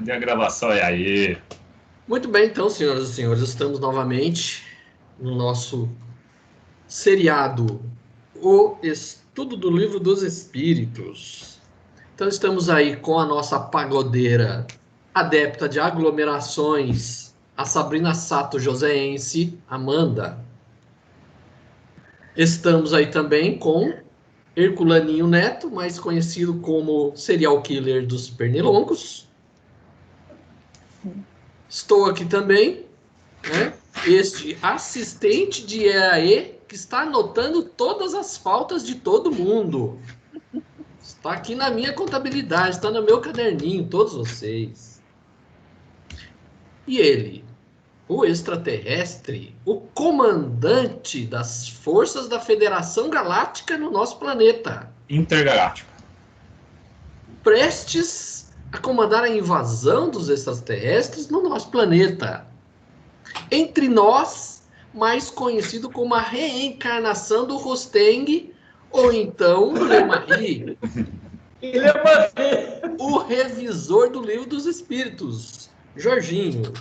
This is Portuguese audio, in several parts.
Cadê a gravação? É aí. Muito bem, então, senhoras e senhores, estamos novamente no nosso seriado O Estudo do Livro dos Espíritos. Então, estamos aí com a nossa pagodeira adepta de aglomerações, a Sabrina Sato Joseense, Amanda. Estamos aí também com Herculaninho Neto, mais conhecido como serial killer dos pernilongos. Estou aqui também, né? Este assistente de EAE que está anotando todas as faltas de todo mundo. Está aqui na minha contabilidade, está no meu caderninho, todos vocês. E ele, o extraterrestre, o comandante das forças da Federação Galáctica no nosso planeta. Intergaláctico. Prestes a comandar a invasão dos extraterrestres no nosso planeta. Entre nós, mais conhecido como a reencarnação do Rosteng, ou então Lemarie, o revisor do Livro dos Espíritos, Jorginho.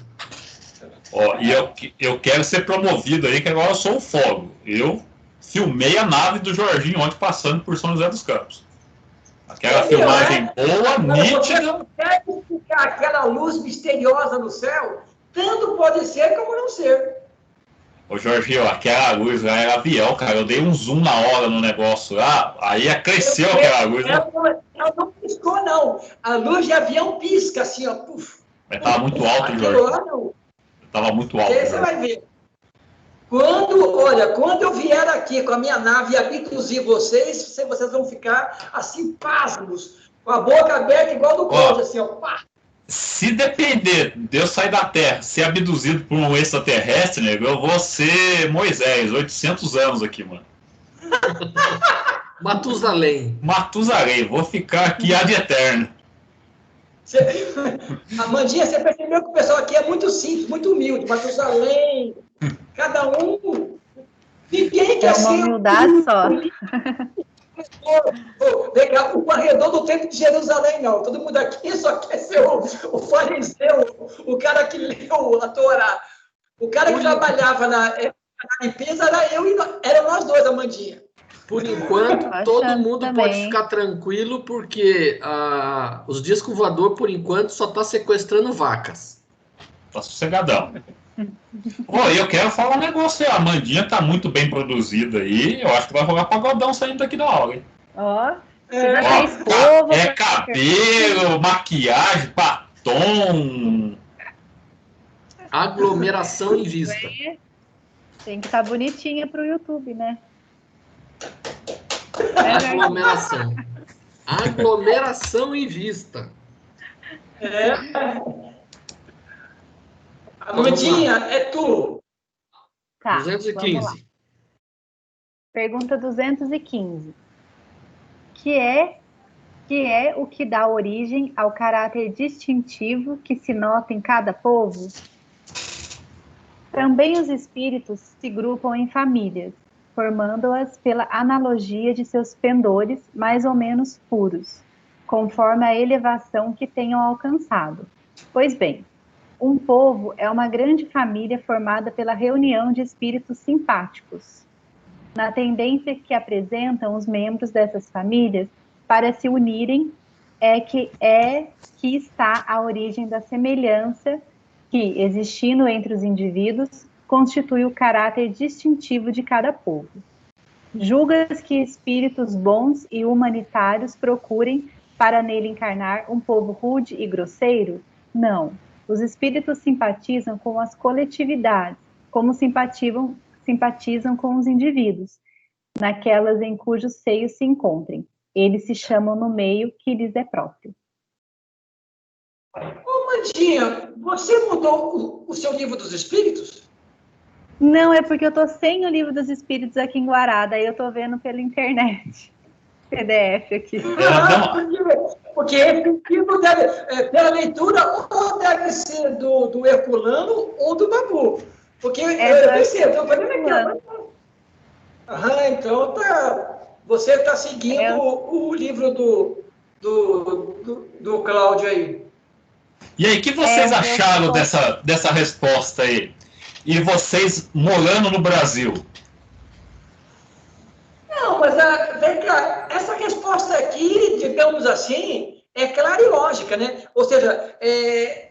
Ó, e eu quero ser promovido aí, que agora eu sou o fogo. Eu filmei a nave do Jorginho ontem passando por São José dos Campos. Aquela filmagem boa, nítida. Você consegue explicar aquela luz misteriosa no céu? Tanto pode ser como não ser. Ô Jorginho, aquela luz lá era avião, cara. Eu dei um zoom na hora no negócio lá, aí cresceu aquela luz. Ela não piscou, não. A luz de avião pisca assim, ó. Puf, mas tava muito alto, Jorginho. Tava muito alto. Você vai ver. Quando eu vier aqui com a minha nave e abduzir vocês vão ficar assim, pasmos, com a boca aberta igual do Cláudio, assim, ó. Pá. Se depender de eu sair da Terra, ser abduzido por um extraterrestre, nego, eu vou ser Moisés, 800 anos aqui, mano. Matusalém. Vou ficar aqui ad eterno. Amandinha, você percebeu que o pessoal aqui é muito simples, muito humilde. Matusalém, cada um. Ninguém quer ser. É uma humildade só. O corredor do templo de Jerusalém, não. Todo mundo aqui só quer ser o fariseu, o cara que leu a Torá. O cara que trabalhava na limpeza era eu e eram nós dois, Amandinha. Por enquanto, todo mundo também pode ficar tranquilo, porque os discos voador, por enquanto, só tá sequestrando vacas. Tá sossegadão. Pô, eu quero falar um negócio aí. A Amandinha tá muito bem produzida aí. Eu acho que vai rolar pagodão saindo daqui da aula, hein? Ó, você já fez povo. Cabelo, maquiagem, batom. Aglomeração em vista. Tem que estar bonitinha pro YouTube, né? Aglomeração. Aglomeração em vista. Amandinha, é tu. Tá, 215. Pergunta 215. Que é o que dá origem ao caráter distintivo que se nota em cada povo? Também os espíritos se grupam em famílias, formando-as pela analogia de seus pendores mais ou menos puros, conforme a elevação que tenham alcançado. Pois bem, um povo é uma grande família formada pela reunião de espíritos simpáticos. Na tendência que apresentam os membros dessas famílias para se unirem que está a origem da semelhança que, existindo entre os indivíduos, constitui o caráter distintivo de cada povo. Julgas que espíritos bons e humanitários procurem, para nele encarnar, um povo rude e grosseiro? Não. Os espíritos simpatizam com as coletividades, como simpatizam com os indivíduos, naquelas em cujos seios se encontrem. Eles se chamam no meio que lhes é próprio. Ô, Mandinha, você mudou o seu livro dos espíritos? Não, é porque eu tô sem o livro dos espíritos aqui em Guará, daí eu tô vendo pela internet. PDF aqui. Porque esse livro deve, pela leitura, ou deve ser do Herculano ou do Babu. Porque eu estou fazendo aqui. Então tá. Você está seguindo o livro do Cláudio aí. E aí, o que vocês acharam dessa resposta aí? E vocês morando no Brasil? Não, mas vem cá, essa resposta aqui, digamos assim, é clara e lógica, né? Ou seja, é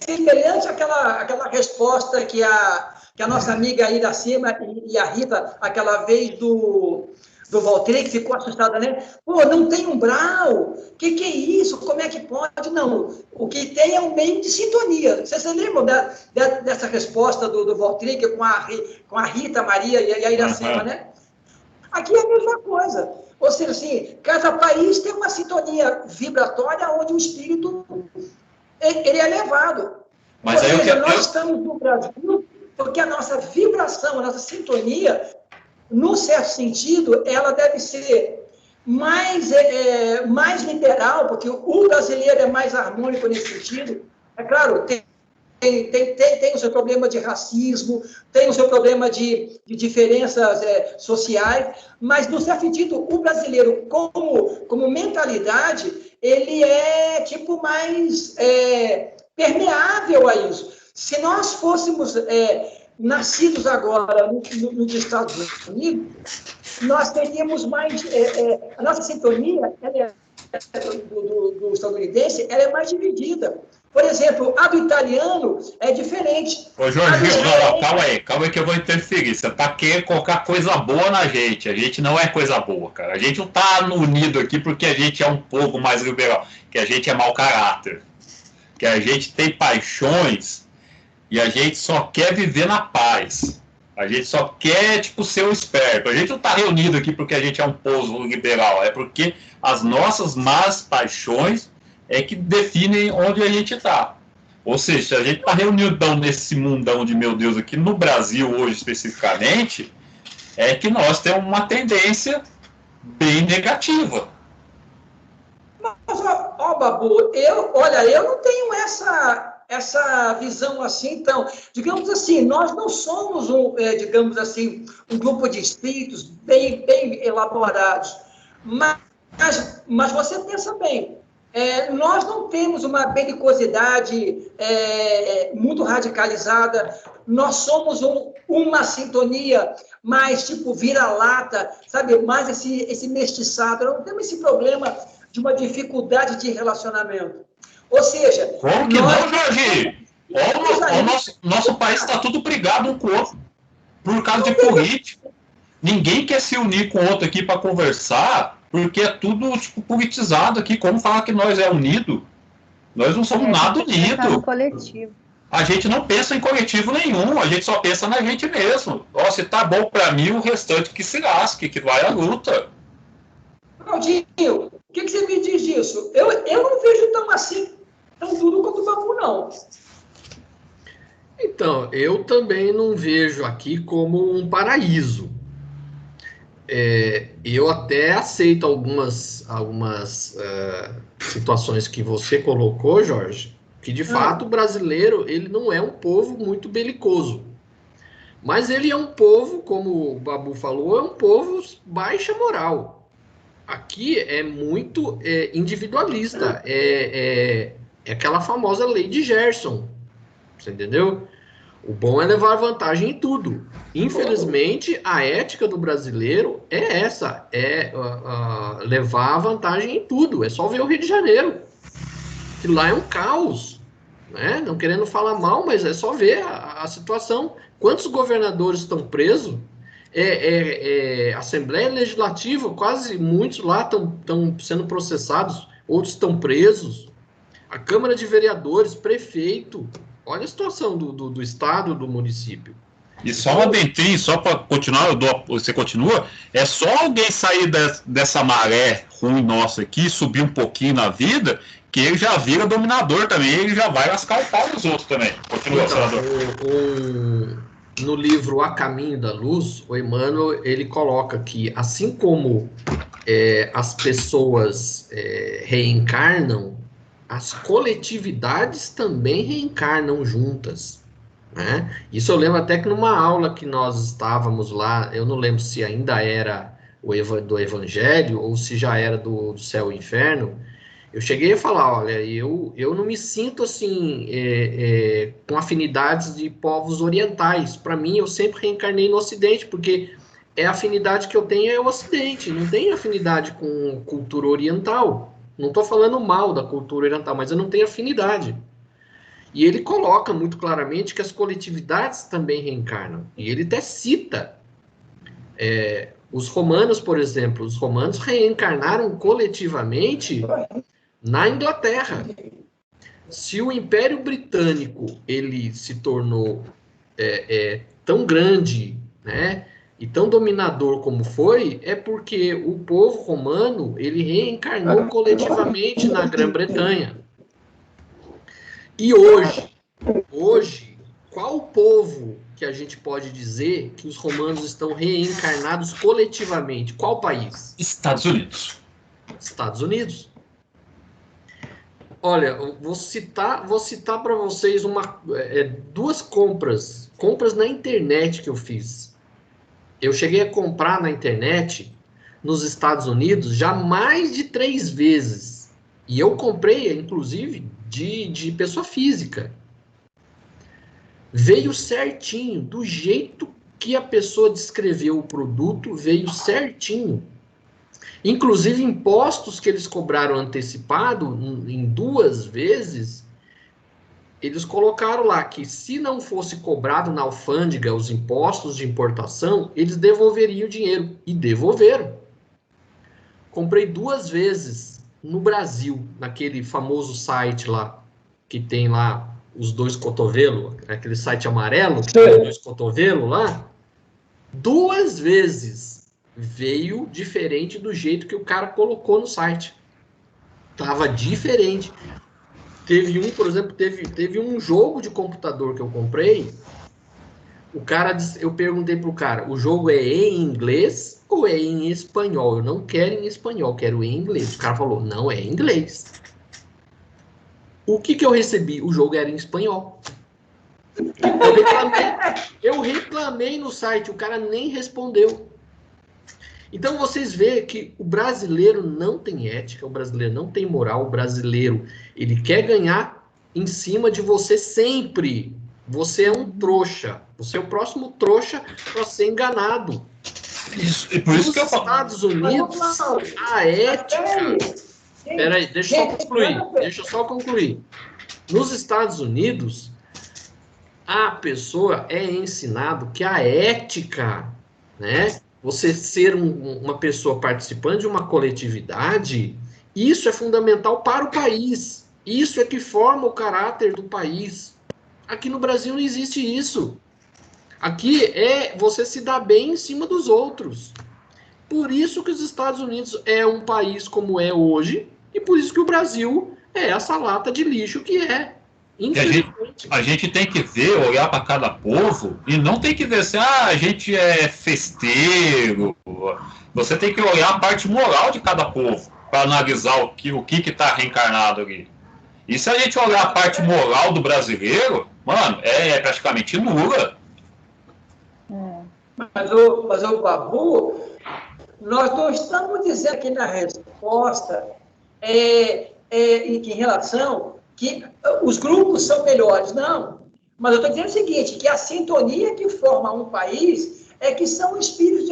semelhante àquela resposta que a nossa amiga aí da cima e a Rita, aquela vez do Valtteri, que ficou assustada, né? Pô, não tem umbral? Que é isso? Como é que pode? Não, o que tem é um meio de sintonia. Vocês se lembram dessa resposta do Valtteri com a Rita, Maria e a Iracema, né? Aqui é a mesma coisa. Ou seja, assim, cada país tem uma sintonia vibratória onde o espírito ele é elevado. Mas ou aí seja, nós estamos no Brasil porque a nossa vibração, a nossa sintonia, num certo sentido, ela deve ser mais liberal, porque o brasileiro é mais harmônico nesse sentido. É claro, tem o seu problema de racismo, tem o seu problema de diferenças sociais, mas, no certo sentido, o brasileiro, como mentalidade, ele é tipo mais permeável a isso. Se nós fôssemos nascidos agora nos Estados Unidos, nós teríamos mais... a nossa sintonia do estadunidense ela é mais dividida. Por exemplo, a do italiano é diferente. Ô, Jorginho, calma aí que eu vou interferir. Você tá querendo colocar coisa boa na gente. A gente não é coisa boa, cara. A gente não tá unido aqui porque a gente é um povo mais liberal, que a gente é mau caráter, que a gente tem paixões e a gente só quer viver na paz. A gente só quer, tipo, ser um esperto. A gente não tá reunido aqui porque a gente é um povo liberal. É porque as nossas más paixões é que definem onde a gente está. Ou seja, se a gente está reunido nesse mundão de meu Deus aqui, no Brasil hoje especificamente, é que nós temos uma tendência bem negativa. Mas, Babu, eu não tenho essa visão assim, então, digamos assim, nós não somos digamos assim, um grupo de espíritos bem elaborados, mas você pensa bem, nós não temos uma belicosidade muito radicalizada, nós somos uma sintonia mais tipo vira-lata, sabe, mais esse mestiçado, não temos esse problema de uma dificuldade de relacionamento. Ou seja... Como que não, Jorge? O nosso país está tudo brigado um com o outro por causa de política. Ninguém quer se unir com o outro aqui para conversar, porque é tudo tipo, politizado aqui. Como falar que nós é unido? Nós não somos nada unidos. Coletivo. A gente não pensa em coletivo nenhum, a gente só pensa na gente mesmo. Ó, se tá bom para mim, o restante que se lasque, que vai à luta. Claudinho, o que você me diz disso? Eu não vejo tão duro quanto o Babu, não. Então, eu também não vejo aqui como um paraíso. Eu até aceito algumas situações que você colocou, Jorge, que de fato o brasileiro ele não é um povo muito belicoso. Mas ele é um povo, como o Babu falou, é um povo baixa moral. Aqui é muito individualista, é aquela famosa lei de Gerson, você entendeu? O bom é levar vantagem em tudo. Infelizmente, a ética do brasileiro é essa, levar vantagem em tudo. É só ver o Rio de Janeiro, que lá é um caos, né? Não querendo falar mal, mas é só ver a situação. Quantos governadores estão presos? Assembleia Legislativa, quase muitos lá estão sendo processados, outros estão presos. A Câmara de Vereadores, prefeito, olha a situação do estado, do município. E só um adentrinho, só para continuar, você continua, é só alguém sair dessa maré ruim nossa aqui, subir um pouquinho na vida, que ele já vira dominador também, ele já vai lascar o pau dos outros também. Continua, senador. No livro A Caminho da Luz, o Emmanuel, ele coloca que, assim como as pessoas reencarnam, as coletividades também reencarnam juntas, né? Isso eu lembro até que numa aula que nós estávamos lá, eu não lembro se ainda era do Evangelho ou se já era do Céu e Inferno, Eu cheguei a falar, olha, eu não me sinto assim, com afinidades de povos orientais. Para mim, eu sempre reencarnei no Ocidente, porque a afinidade que eu tenho é o Ocidente, não tenho afinidade com cultura oriental. Não estou falando mal da cultura oriental, mas eu não tenho afinidade. E ele coloca muito claramente que as coletividades também reencarnam. E ele até cita os romanos, por exemplo. Os romanos reencarnaram coletivamente na Inglaterra. Se o Império Britânico ele se tornou tão grande, né, e tão dominador como foi, é porque o povo romano ele reencarnou coletivamente na Grã-Bretanha. E hoje, qual povo que a gente pode dizer que os romanos estão reencarnados coletivamente? Qual país? Estados Unidos. Estados Unidos. Olha, vou citar para vocês duas compras na internet que eu fiz. Eu cheguei a comprar na internet nos Estados Unidos já mais de 3 vezes. E eu comprei, inclusive, de pessoa física. Veio certinho, do jeito que a pessoa descreveu o produto, veio certinho. Inclusive, impostos que eles cobraram antecipado, em 2 vezes, eles colocaram lá que se não fosse cobrado na alfândega os impostos de importação, eles devolveriam o dinheiro. E devolveram. Comprei 2 vezes no Brasil, naquele famoso site lá, que tem lá os 2 cotovelos, aquele site amarelo, que tem os 2 cotovelos lá. 2 vezes veio diferente do jeito que o cara colocou no site. Tava diferente. Teve por exemplo, teve um jogo de computador que eu comprei. Eu perguntei pro cara, o jogo é em inglês ou é em espanhol? Eu não quero em espanhol, quero em inglês. O cara falou, não, é em inglês. O que eu recebi? O jogo era em espanhol. Eu reclamei no site, o cara nem respondeu. Então, vocês veem que o brasileiro não tem ética, o brasileiro não tem moral, o brasileiro, ele quer ganhar em cima de você sempre. Você é um trouxa. Você é o próximo trouxa para ser enganado. E por isso Nos que eu falo. Estados Unidos, a ética... Peraí, deixa eu só concluir. Nos Estados Unidos, a pessoa é ensinado que a ética, né? Você ser uma pessoa participante de uma coletividade, isso é fundamental para o país. Isso é que forma o caráter do país. Aqui no Brasil não existe isso. Aqui é você se dar bem em cima dos outros. Por isso que os Estados Unidos é um país como é hoje, e por isso que o Brasil é essa lata de lixo que é. A gente tem que ver, olhar para cada povo e não tem que ver assim, a gente é festeiro. Você tem que olhar a parte moral de cada povo para analisar o que está reencarnado ali. E se a gente olhar a parte moral do brasileiro, mano, é praticamente nula. Mas o Babu, nós não estamos dizendo aqui na resposta em relação que os grupos são melhores, não. Mas eu estou dizendo o seguinte, que a sintonia que forma um país é que são espíritos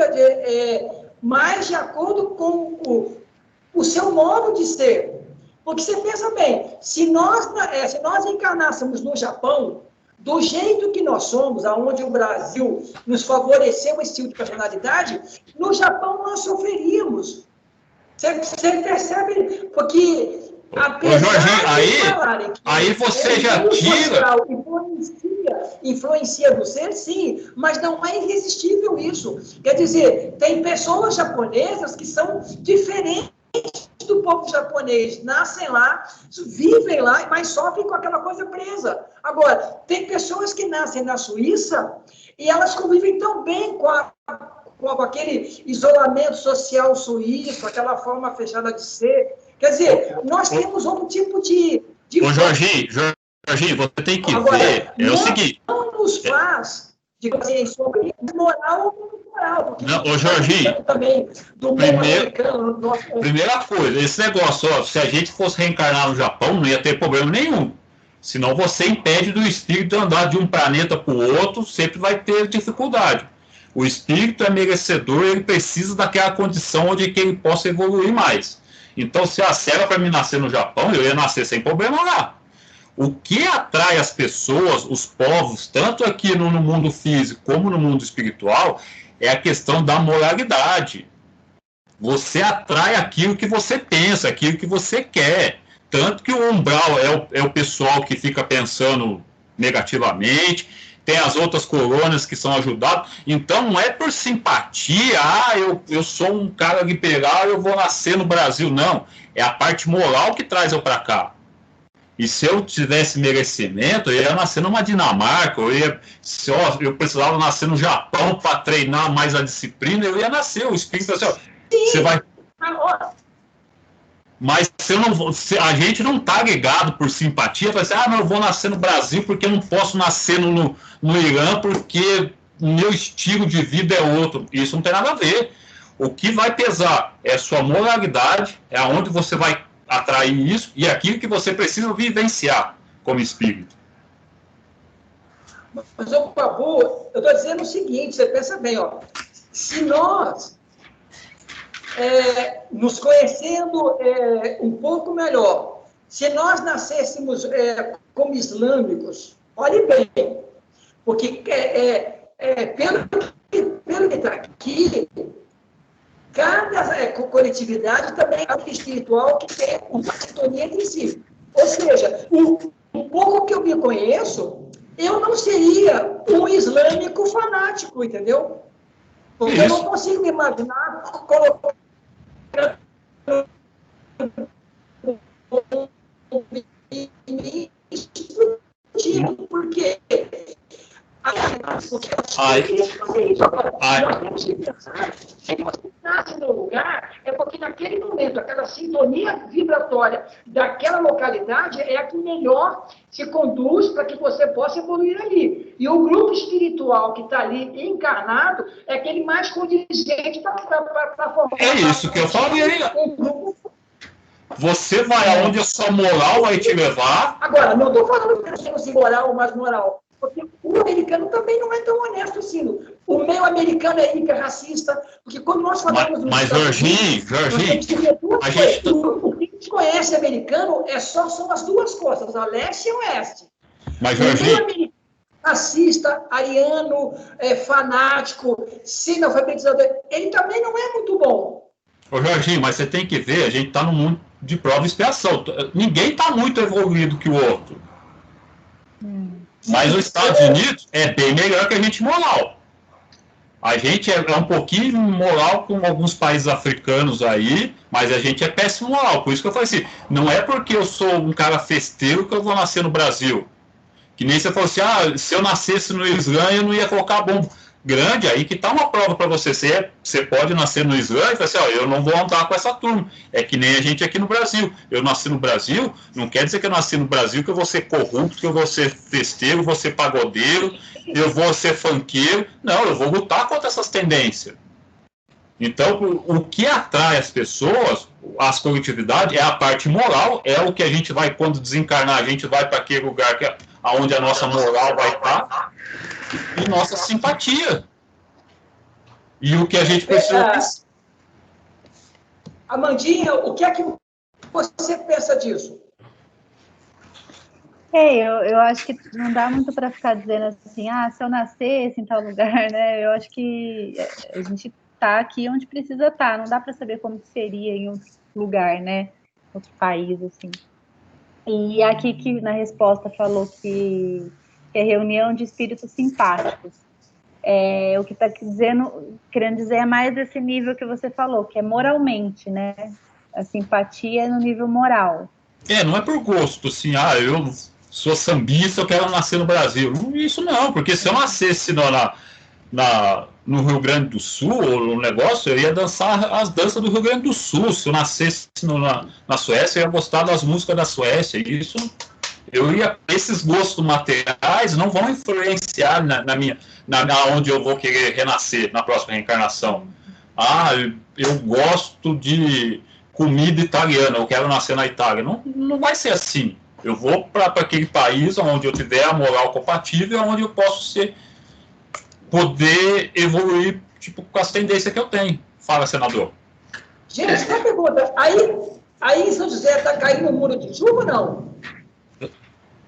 mais de acordo com o seu modo de ser. Porque você pensa bem, se nós encarnássemos no Japão, do jeito que nós somos, aonde o Brasil nos favoreceu esse tipo de personalidade, no Japão nós sofreríamos. Você percebe? Porque... Jorginho, aí você já tira... Influencia do ser, sim, mas não é irresistível isso. Quer dizer, tem pessoas japonesas que são diferentes do povo japonês, nascem lá, vivem lá, mas sofrem com aquela coisa presa. Agora, tem pessoas que nascem na Suíça e elas convivem tão bem com aquele isolamento social suíço, aquela forma fechada de ser. Quer dizer, nós temos outro tipo de... Ô, Jorginho, você tem que ver, é o seguinte... Não nos faz, digamos assim, sobre moral ou Não, ô Jorginho, também do americano. Primeira coisa, esse negócio, ó, se a gente fosse reencarnar no Japão, não ia ter problema nenhum. Senão você impede do espírito andar de um planeta para o outro, sempre vai ter dificuldade. O espírito é merecedor, ele precisa daquela condição onde que ele possa evoluir mais. Então, se a serva para mim nascer no Japão, eu ia nascer sem problema lá. O que atrai as pessoas, os povos, tanto aqui no mundo físico como no mundo espiritual, é a questão da moralidade. Você atrai aquilo que você pensa, aquilo que você quer. Tanto que o umbral é o pessoal que fica pensando negativamente, tem as outras colônias que são ajudadas. Então, não é por simpatia, eu sou um cara liberal, eu vou nascer no Brasil. Não, é a parte moral que traz eu para cá. E se eu tivesse merecimento, eu ia nascer numa Dinamarca, eu precisava nascer no Japão para treinar mais a disciplina, eu ia nascer. O espírito assim, ó, você vai... Mas a gente não está ligado por simpatia, vai dizer, não, eu vou nascer no Brasil porque eu não posso nascer no Irã porque o meu estilo de vida é outro. Isso não tem nada a ver. O que vai pesar é a sua moralidade, é aonde você vai atrair isso e aquilo que você precisa vivenciar como espírito. Mas, ô Babu, eu estou dizendo o seguinte, você pensa bem, ó, se nós, nos conhecendo um pouco melhor, se nós nascêssemos como islâmicos, olhe bem, porque pelo que está aqui, cada coletividade também é algo espiritual que tem uma sintonia entre si. Ou seja, um pouco que eu me conheço, eu não seria um islâmico fanático, entendeu? Porque eu não consigo me imaginar colocando porque nós temos que pensar que você nasce no lugar, é porque naquele momento, aquela sintonia vibratória daquela localidade é a que melhor se conduz para que você possa evoluir ali. E o grupo espiritual que está ali encarnado é aquele mais condizente para formar... É isso que eu falei. Você vai aonde a sua moral vai te levar. Agora, não estou falando que nós temos moral ou mais moral. Porque o americano também não é tão honesto assim. O meio americano é hiper-racista, porque quando nós falamos... Mas Jorginho, a gente... O que a gente conhece americano são as duas coisas, a leste e o oeste. Mas, Jorginho... O meio racista, ariano, fanático, sinalfabetizador, ele também não é muito bom. Ô Jorginho, mas você tem que ver, a gente está no mundo de prova e expiação. Ninguém está muito evoluído que o outro. Mas os Estados Unidos é bem melhor que a gente moral. A gente é um pouquinho moral com alguns países africanos aí, mas a gente é péssimo moral. Por isso que eu falei assim, não é porque eu sou um cara festeiro que eu vou nascer no Brasil. Que nem você falou assim, se eu nascesse no Islã, eu não ia colocar bomba grande, aí que tá uma prova para você. Você pode nascer no Islã e falar assim, eu não vou andar com essa turma. É que nem a gente aqui no Brasil. Eu nasci no Brasil, não quer dizer que eu nasci no Brasil que eu vou ser corrupto, que eu vou ser festeiro, vou ser pagodeiro, eu vou ser funkeiro. Não, eu vou lutar contra essas tendências. Então, o que atrai as pessoas, as coletividades, é a parte moral, é o que a gente vai, quando desencarnar, a gente vai para aquele lugar onde a nossa moral vai estar, e nossa simpatia. E o que a gente precisa... Amandinha, o que é que você pensa disso? Eu acho que não dá muito para ficar dizendo assim, se eu nascesse em tal lugar, né? Eu acho que a gente está aqui onde precisa estar, não dá para saber como seria em outro lugar, né? Outro país, assim. E aqui que na resposta falou que é reunião de espíritos simpáticos. O que está querendo dizer é mais desse nível que você falou, que é moralmente, né? A simpatia é no nível moral. Não é por gosto, assim, eu sou sambista, eu quero nascer no Brasil. Isso não, porque se eu nascesse no Rio Grande do Sul, ou no negócio, eu ia dançar as danças do Rio Grande do Sul. Se eu nascesse na Suécia, eu ia gostar das músicas da Suécia. Isso esses gostos materiais não vão influenciar onde eu vou querer renascer na próxima reencarnação. Eu gosto de comida italiana, eu quero nascer na Itália. Não, não vai ser assim. Eu vou para aquele país onde eu tiver a moral compatível, onde eu posso poder evoluir com as tendências que eu tenho. Fala, senador. Gente, uma pergunta. Aí em São José está caindo um muro de chuva ou não?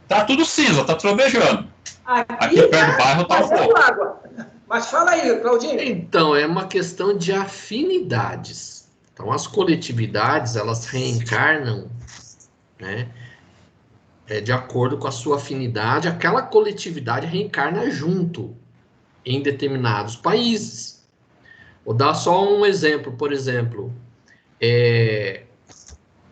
Tá tudo cinza, tá trovejando. Aqui perto do bairro tá um pouco. Água. Mas fala aí, Claudinho. Então, é uma questão de afinidades. Então, as coletividades, elas reencarnam, né? De acordo com a sua afinidade, aquela coletividade reencarna junto em determinados países. Vou dar só um exemplo, por exemplo,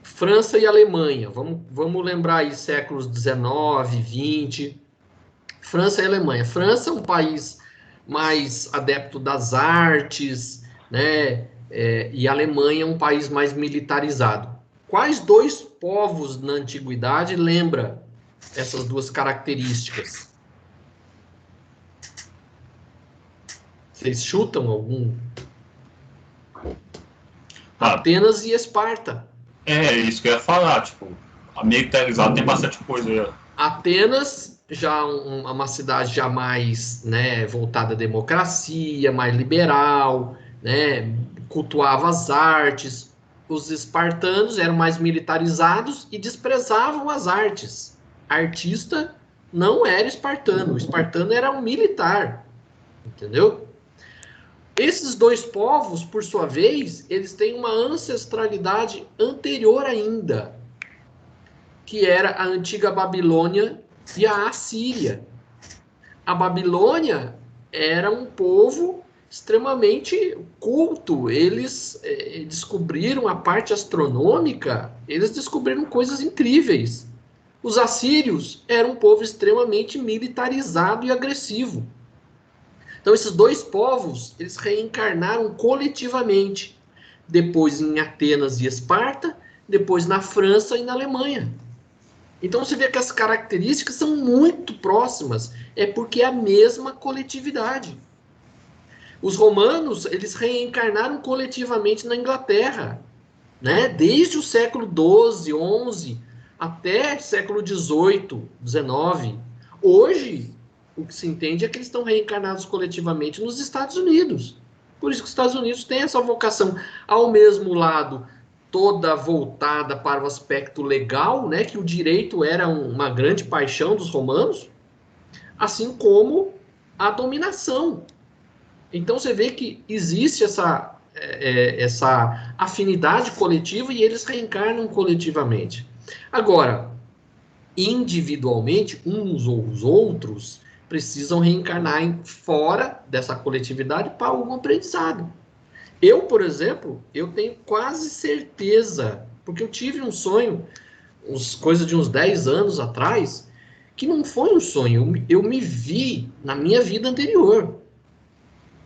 França e Alemanha. Vamos lembrar aí séculos 19, 20. França e Alemanha. França é um país mais adepto das artes, né? E a Alemanha é um país mais militarizado. Quais dois povos na antiguidade lembra essas duas características? Vocês chutam algum? Atenas e Esparta. É isso que eu ia falar, a militarizado tem bastante coisa aí. Atenas, já uma cidade já mais, né, voltada à democracia, mais liberal, né, cultuava as artes. Os espartanos eram mais militarizados e desprezavam as artes. Artista não era espartano, o espartano era um militar, entendeu? Esses dois povos, por sua vez, eles têm uma ancestralidade anterior ainda, que era a antiga Babilônia e a Assíria. A Babilônia era um povo extremamente culto. Eles descobriram a parte astronômica, eles descobriram coisas incríveis. Os assírios eram um povo extremamente militarizado e agressivo. Então, esses dois povos, eles reencarnaram coletivamente. Depois em Atenas e Esparta, depois na França e na Alemanha. Então, você vê que as características são muito próximas. É porque é a mesma coletividade. Os romanos, eles reencarnaram coletivamente na Inglaterra, né? Desde o século XII, XI, até século XVIII, XIX. Hoje, o que se entende é que eles estão reencarnados coletivamente nos Estados Unidos. Por isso que os Estados Unidos têm essa vocação, ao mesmo lado, toda voltada para o aspecto legal, né? Que o direito era uma grande paixão dos romanos, assim como a dominação. Então, você vê que existe essa afinidade coletiva e eles reencarnam coletivamente. Agora, individualmente, uns ou os outros precisam reencarnar fora dessa coletividade para algum aprendizado. Eu, por exemplo, eu tenho quase certeza, porque eu tive um sonho, coisa de uns 10 anos atrás, que não foi um sonho, eu me vi na minha vida anterior.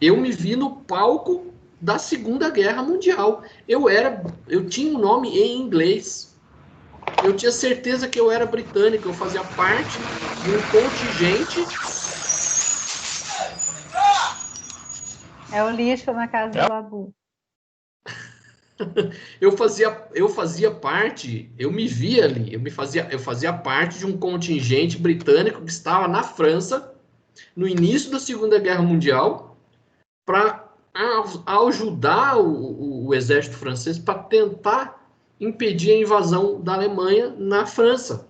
Eu me vi no palco da Segunda Guerra Mundial. Eu tinha um nome em inglês. Eu tinha certeza que eu era britânico, eu fazia parte de um contingente. É o lixo na casa do Babu. Eu fazia parte, eu me via ali, eu fazia parte de um contingente britânico que estava na França no início da Segunda Guerra Mundial para ajudar o exército francês para tentar impedir a invasão da Alemanha na França.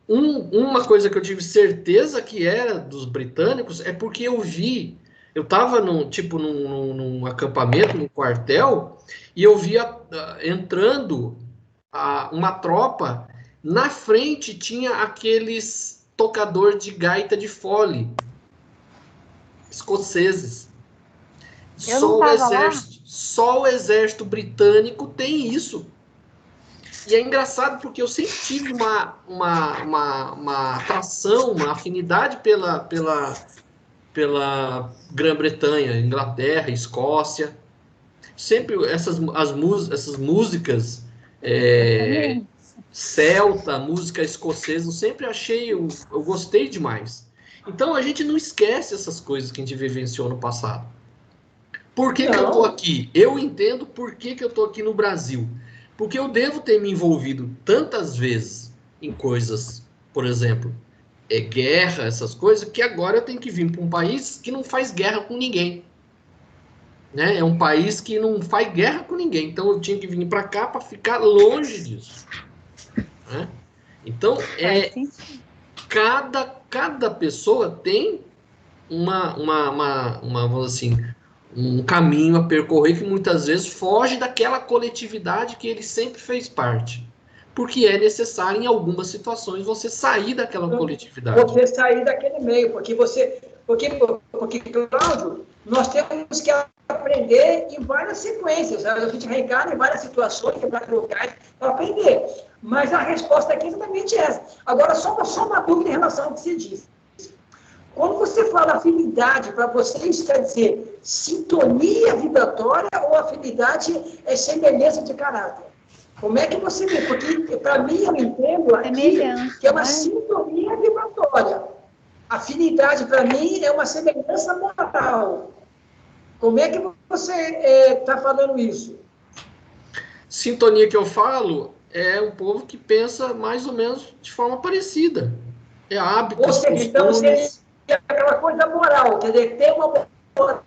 Uma coisa que eu tive certeza que era dos britânicos é porque eu estava num acampamento, num quartel, e eu via entrando uma tropa. Na frente tinha aqueles tocador de gaita de fole, escoceses. Só o exército britânico tem isso. E é engraçado porque eu sempre tive uma atração, uma afinidade pela Grã-Bretanha, Inglaterra, Escócia. Sempre essas músicas celta, música escocesa, eu sempre achei, eu gostei demais. Então a gente não esquece essas coisas que a gente vivenciou no passado. Por que eu tô aqui? Eu entendo por que eu tô aqui no Brasil. Porque eu devo ter me envolvido tantas vezes em coisas, por exemplo, guerra, essas coisas, que agora eu tenho que vir para um país que não faz guerra com ninguém. Né? É um país que não faz guerra com ninguém. Então eu tinha que vir para cá para ficar longe disso. Né? Então, cada pessoa tem vamos assim, um caminho a percorrer que muitas vezes foge daquela coletividade que ele sempre fez parte. Porque é necessário, em algumas situações, você sair daquela coletividade. Você sair daquele meio, porque, Cláudio, nós temos que aprender em várias sequências. A gente reencarna em várias situações, em vários locais, para aprender. Mas a resposta aqui é exatamente essa. Agora, só uma dúvida em relação ao que você disse. Quando você fala afinidade, para você isso quer dizer sintonia vibratória ou afinidade é semelhança de caráter? Como é que você vê? Porque, para mim, eu entendo aqui que é uma sintonia vibratória. Afinidade, para mim, é uma semelhança moral. Como é que você está falando isso? Sintonia que eu falo é um povo que pensa mais ou menos de forma parecida. É hábito, ou seja, então, seria aquela coisa moral, quer dizer, tem uma moral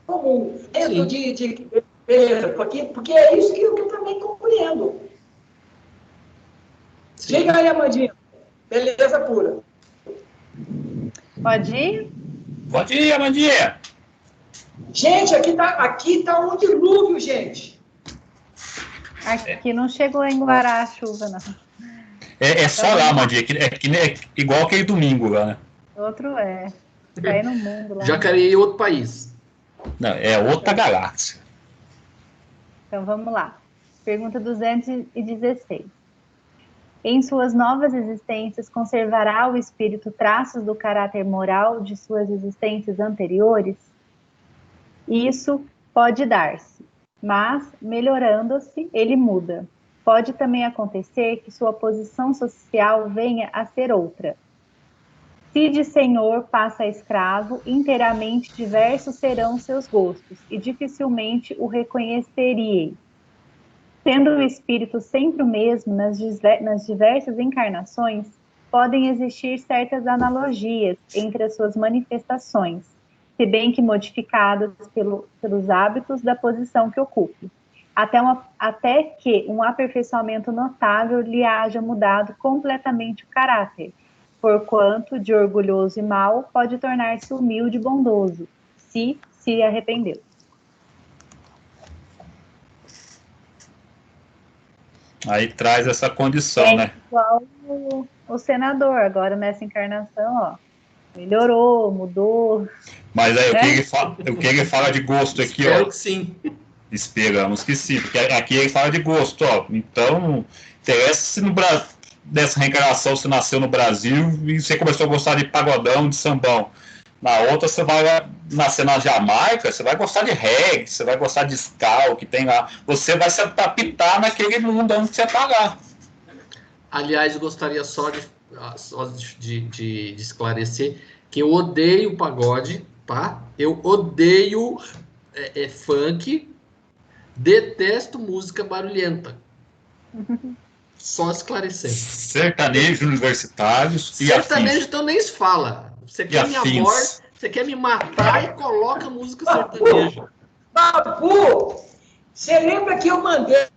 comum. Dentro porque é isso que eu também compreendo. Sim. Diga aí, Amandinha. Beleza pura. Pode ir? Pode ir, Amandinha. Gente, aqui tá um dilúvio, gente. Aqui não chegou a enguarar a chuva, não. É só lá, Amandinha. É igual aquele domingo lá, né? Outro tá aí no mundo lá. Jacareí é outro país. Não, é outra galáxia. Então vamos lá. Pergunta 216. Em suas novas existências, conservará o espírito traços do caráter moral de suas existências anteriores? Isso pode dar-se, mas, melhorando-se, ele muda. Pode também acontecer que sua posição social venha a ser outra. Se de senhor passa a escravo, inteiramente diversos serão seus gostos, e dificilmente o reconheceríeis. Sendo o espírito sempre o mesmo nas diversas encarnações, podem existir certas analogias entre as suas manifestações, se bem que modificadas pelos hábitos da posição que ocupe, até que um aperfeiçoamento notável lhe haja mudado completamente o caráter, porquanto, de orgulhoso e mau, pode tornar-se humilde e bondoso, se arrependeu. Aí traz essa condição, né? Igual o senador, agora nessa encarnação, ó, melhorou, mudou. Mas aí, o que ele fala de gosto aqui, Espero ó? que sim. Esperamos que sim, porque aqui ele fala de gosto, ó. Então, interessa se dessa reencarnação você nasceu no Brasil e você começou a gostar de pagodão, de sambão. Na outra, você vai nascer na Jamaica, você vai gostar de reggae, você vai gostar de ska, que tem lá. Você vai se adaptar naquele mundo onde você está lá. Aliás, eu gostaria só de esclarecer que eu odeio pagode, tá? Eu odeio funk, detesto música barulhenta. Só esclarecendo. Sertanejos universitários e afins. Sertanejo então nem se fala. Você quer minha morte, você quer me matar e coloca música sertaneja. Babu, você lembra que eu mandei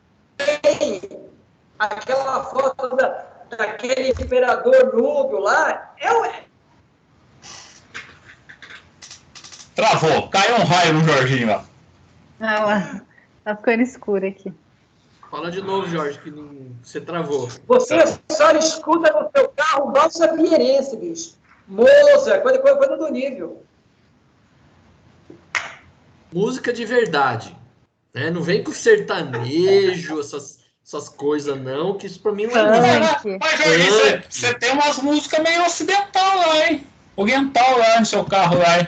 aquela foto daquele imperador núbio lá? Travou, caiu um raio no Jorginho lá. Ah, lá. Tá ficando escuro aqui. Fala de novo, Jorge, que você travou. Você só escuta no seu carro valsa pinheirense, bicho. Moça, coisa do nível. Música de verdade. Né? Não vem com sertanejo, essas coisas não, que isso pra mim não é música. Mas, Jorginho, você tem umas músicas meio ocidental lá, hein? Oriental lá no seu carro lá, hein?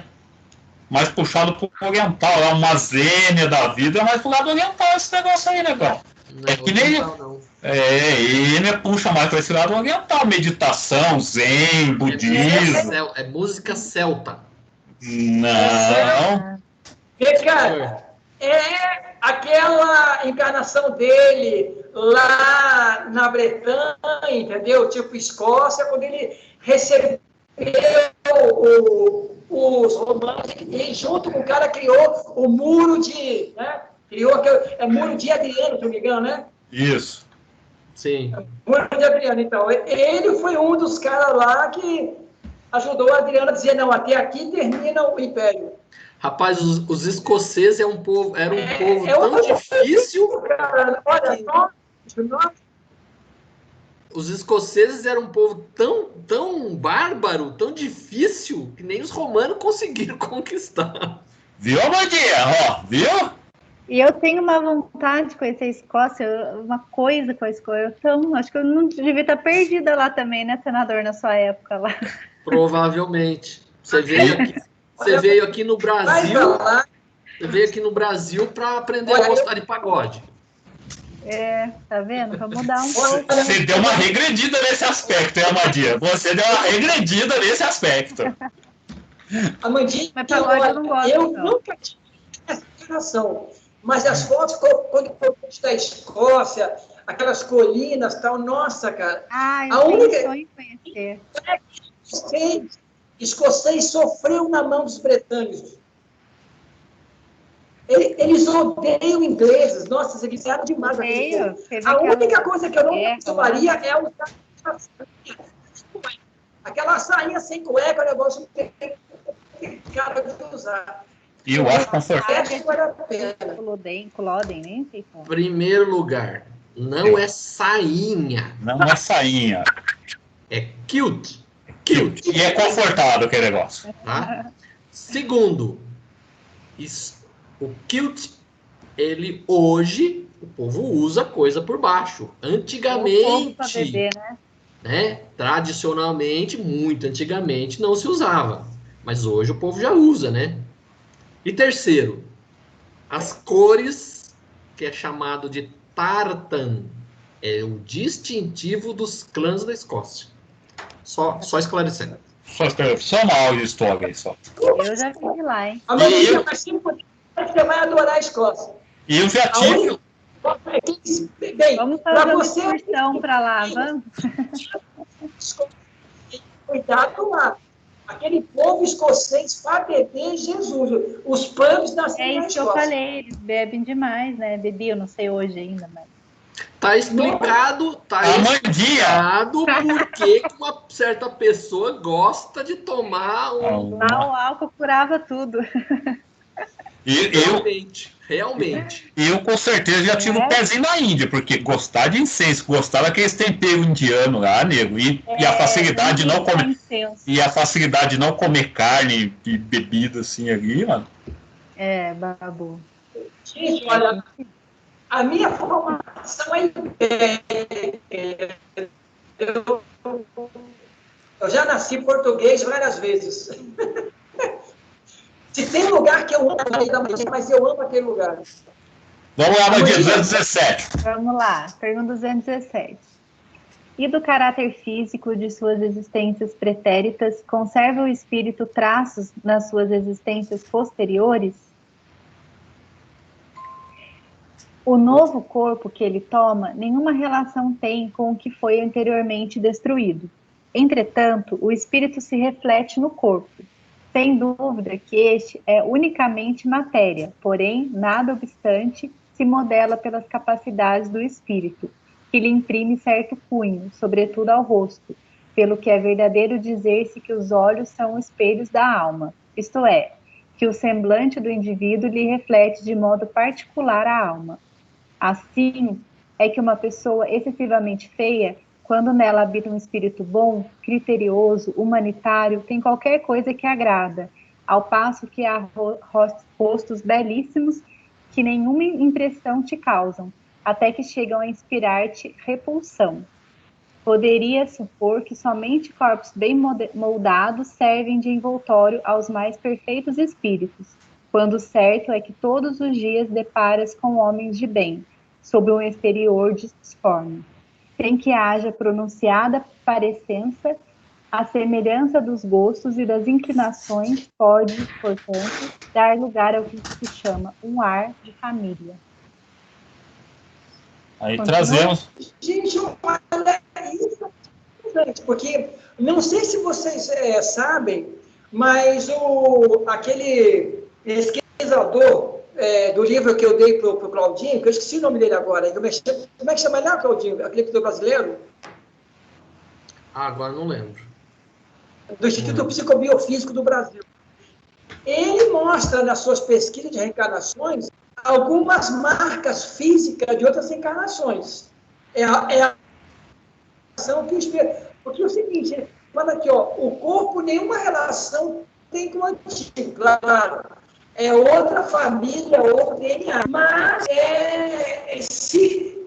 Mais puxado pro oriental lá, uma zênia da vida, mais pro lado oriental esse negócio aí, negão. Não É que nem- oriental, não. Ele puxa mais para esse lado oriental, meditação, zen, budismo. É música celta. Não, Porque, cara, é aquela encarnação dele lá na Bretanha, entendeu? Tipo Escócia, quando ele recebeu os romanos, e junto com o cara criou o muro de, né? Criou aquele muro de Adriano, se não me engano, né? isso. Sim. Muro de Adriano, então. Ele foi um dos caras lá que ajudou o Adriano a dizer, não, até aqui termina o Império. Rapaz, os escoceses era um povo tão uma- difícil. Cara, olha só, nós Os escoceses eram um povo tão bárbaro, tão difícil, que nem os romanos conseguiram conquistar. Viu, Amandinha? Ó, viu? E eu tenho uma vontade de conhecer a Escócia, uma coisa com a Escócia. Então, acho que eu não devia estar perdida lá também, né, senador, na sua época lá. Provavelmente. Você veio aqui no vai Brasil. falar, Você veio aqui no Brasil para aprender a gostar de pagode. Tá vendo? Vamos mudar um pouco. Você deu uma regredida nesse aspecto, hein, Amandinha? Você deu uma regredida nesse aspecto. Amandinha, Mas pagode eu não gosto, eu não. nunca tive essa relação, mas as fotos, quando eu vi da Escócia, aquelas colinas e tal, nossa, cara, Ah, A eu tenho única- sonho em conhecer. escocês sofreu na mão dos britânicos. Eles odeiam ingleses, nossa, eles eram demais. aquele Odeio. povo. Teve A aquela única coisa que eu não guerra tomaria é usar aquela sainha sem cueca, o negócio não tem cara de usar. E eu acho confortável. Acho que vale a pena. Culloden, nem sei como. Primeiro lugar, não é sainha, Não é sainha. é kilt. E é confortável aquele negócio. Tá? Segundo, o kilt, ele hoje, o povo usa coisa por baixo. O povo pra Antigamente, beber, né? tradicionalmente, muito antigamente, não se usava. Mas hoje o povo já usa, né? E terceiro, as cores, que é chamado de tartan, é o distintivo dos clãs da Escócia. Só esclarecendo. Só uma aula de história aí, só. Eu já vivi lá, hein? Amandinha, mas se puder, você vai adorar a Escócia. E eu já A tive. única- Bem, Vamos para fazer uma você, excursão para lá, vamos? cuidado lá. Aquele povo escocês vai beber Jesus. Os pubs É nasceram na isso que eu Escócia. falei, eles bebem demais, né? Bebi, eu não sei hoje ainda, mas... Tá explicado Amandinha! por que uma certa pessoa gosta de tomar Lá o álcool curava tudo. Realmente. Eu com certeza já tive um pezinho na Índia, porque gostar de incenso, gostar daqueles temperos indianos lá, nego, e a facilidade de não comer. Incenso. E a facilidade de não comer carne e bebida assim ali, mano. É, babu. Gente, olha, a minha formação é eu já nasci português várias vezes. Se tem lugar que eu amo, mas eu amo aquele lugar. Vamos lá, Amandinha, 217. Vamos lá, pergunta 217. E do caráter físico de suas existências pretéritas, conserva o espírito traços nas suas existências posteriores? O novo corpo que ele toma nenhuma relação tem com o que foi anteriormente destruído. Entretanto, o espírito se reflete no corpo. Sem dúvida que este é unicamente matéria, porém, nada obstante, se modela pelas capacidades do espírito, que lhe imprime certo cunho, sobretudo ao rosto, pelo que é verdadeiro dizer-se que os olhos são espelhos da alma, isto é, que o semblante do indivíduo lhe reflete de modo particular a alma. Assim, é que uma pessoa excessivamente feia, quando nela habita um espírito bom, criterioso, humanitário, tem qualquer coisa que agrada, ao passo que há rostos belíssimos que nenhuma impressão te causam, até que chegam a inspirar-te repulsão. Poderia supor que somente corpos bem moldados servem de envoltório aos mais perfeitos espíritos, quando certo é que todos os dias deparas com homens de bem, sob um exterior disforme, sem que haja pronunciada parecença, a semelhança dos gostos e das inclinações pode, portanto, dar lugar ao que se chama um ar de família. Aí Continua? trazemos. Gente, olha isso, porque não sei se vocês sabem, mas aquele pesquisador do livro que eu dei para o Claudinho, que eu esqueci o nome dele agora, como é que chama ele, Claudinho? Aquele pesquisador brasileiro? Agora não lembro. Do Instituto Psicobiofísico do Brasil. Ele mostra nas suas pesquisas de reencarnações algumas marcas físicas de outras encarnações. É a relação que o espírito... Porque é o seguinte, ele fala aqui, ó, o corpo nenhuma relação tem com o antigo, claro. É outra família, outro DNA. Mas se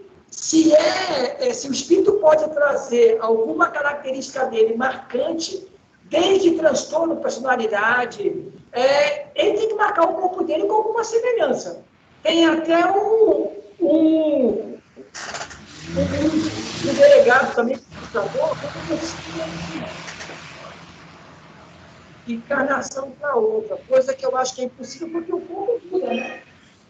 o espírito pode trazer alguma característica dele marcante, desde transtorno, personalidade, ele tem que marcar o corpo dele com alguma semelhança. Tem até um delegado também, de encarnação para outra, coisa que eu acho que é impossível, porque o corpo muda, né?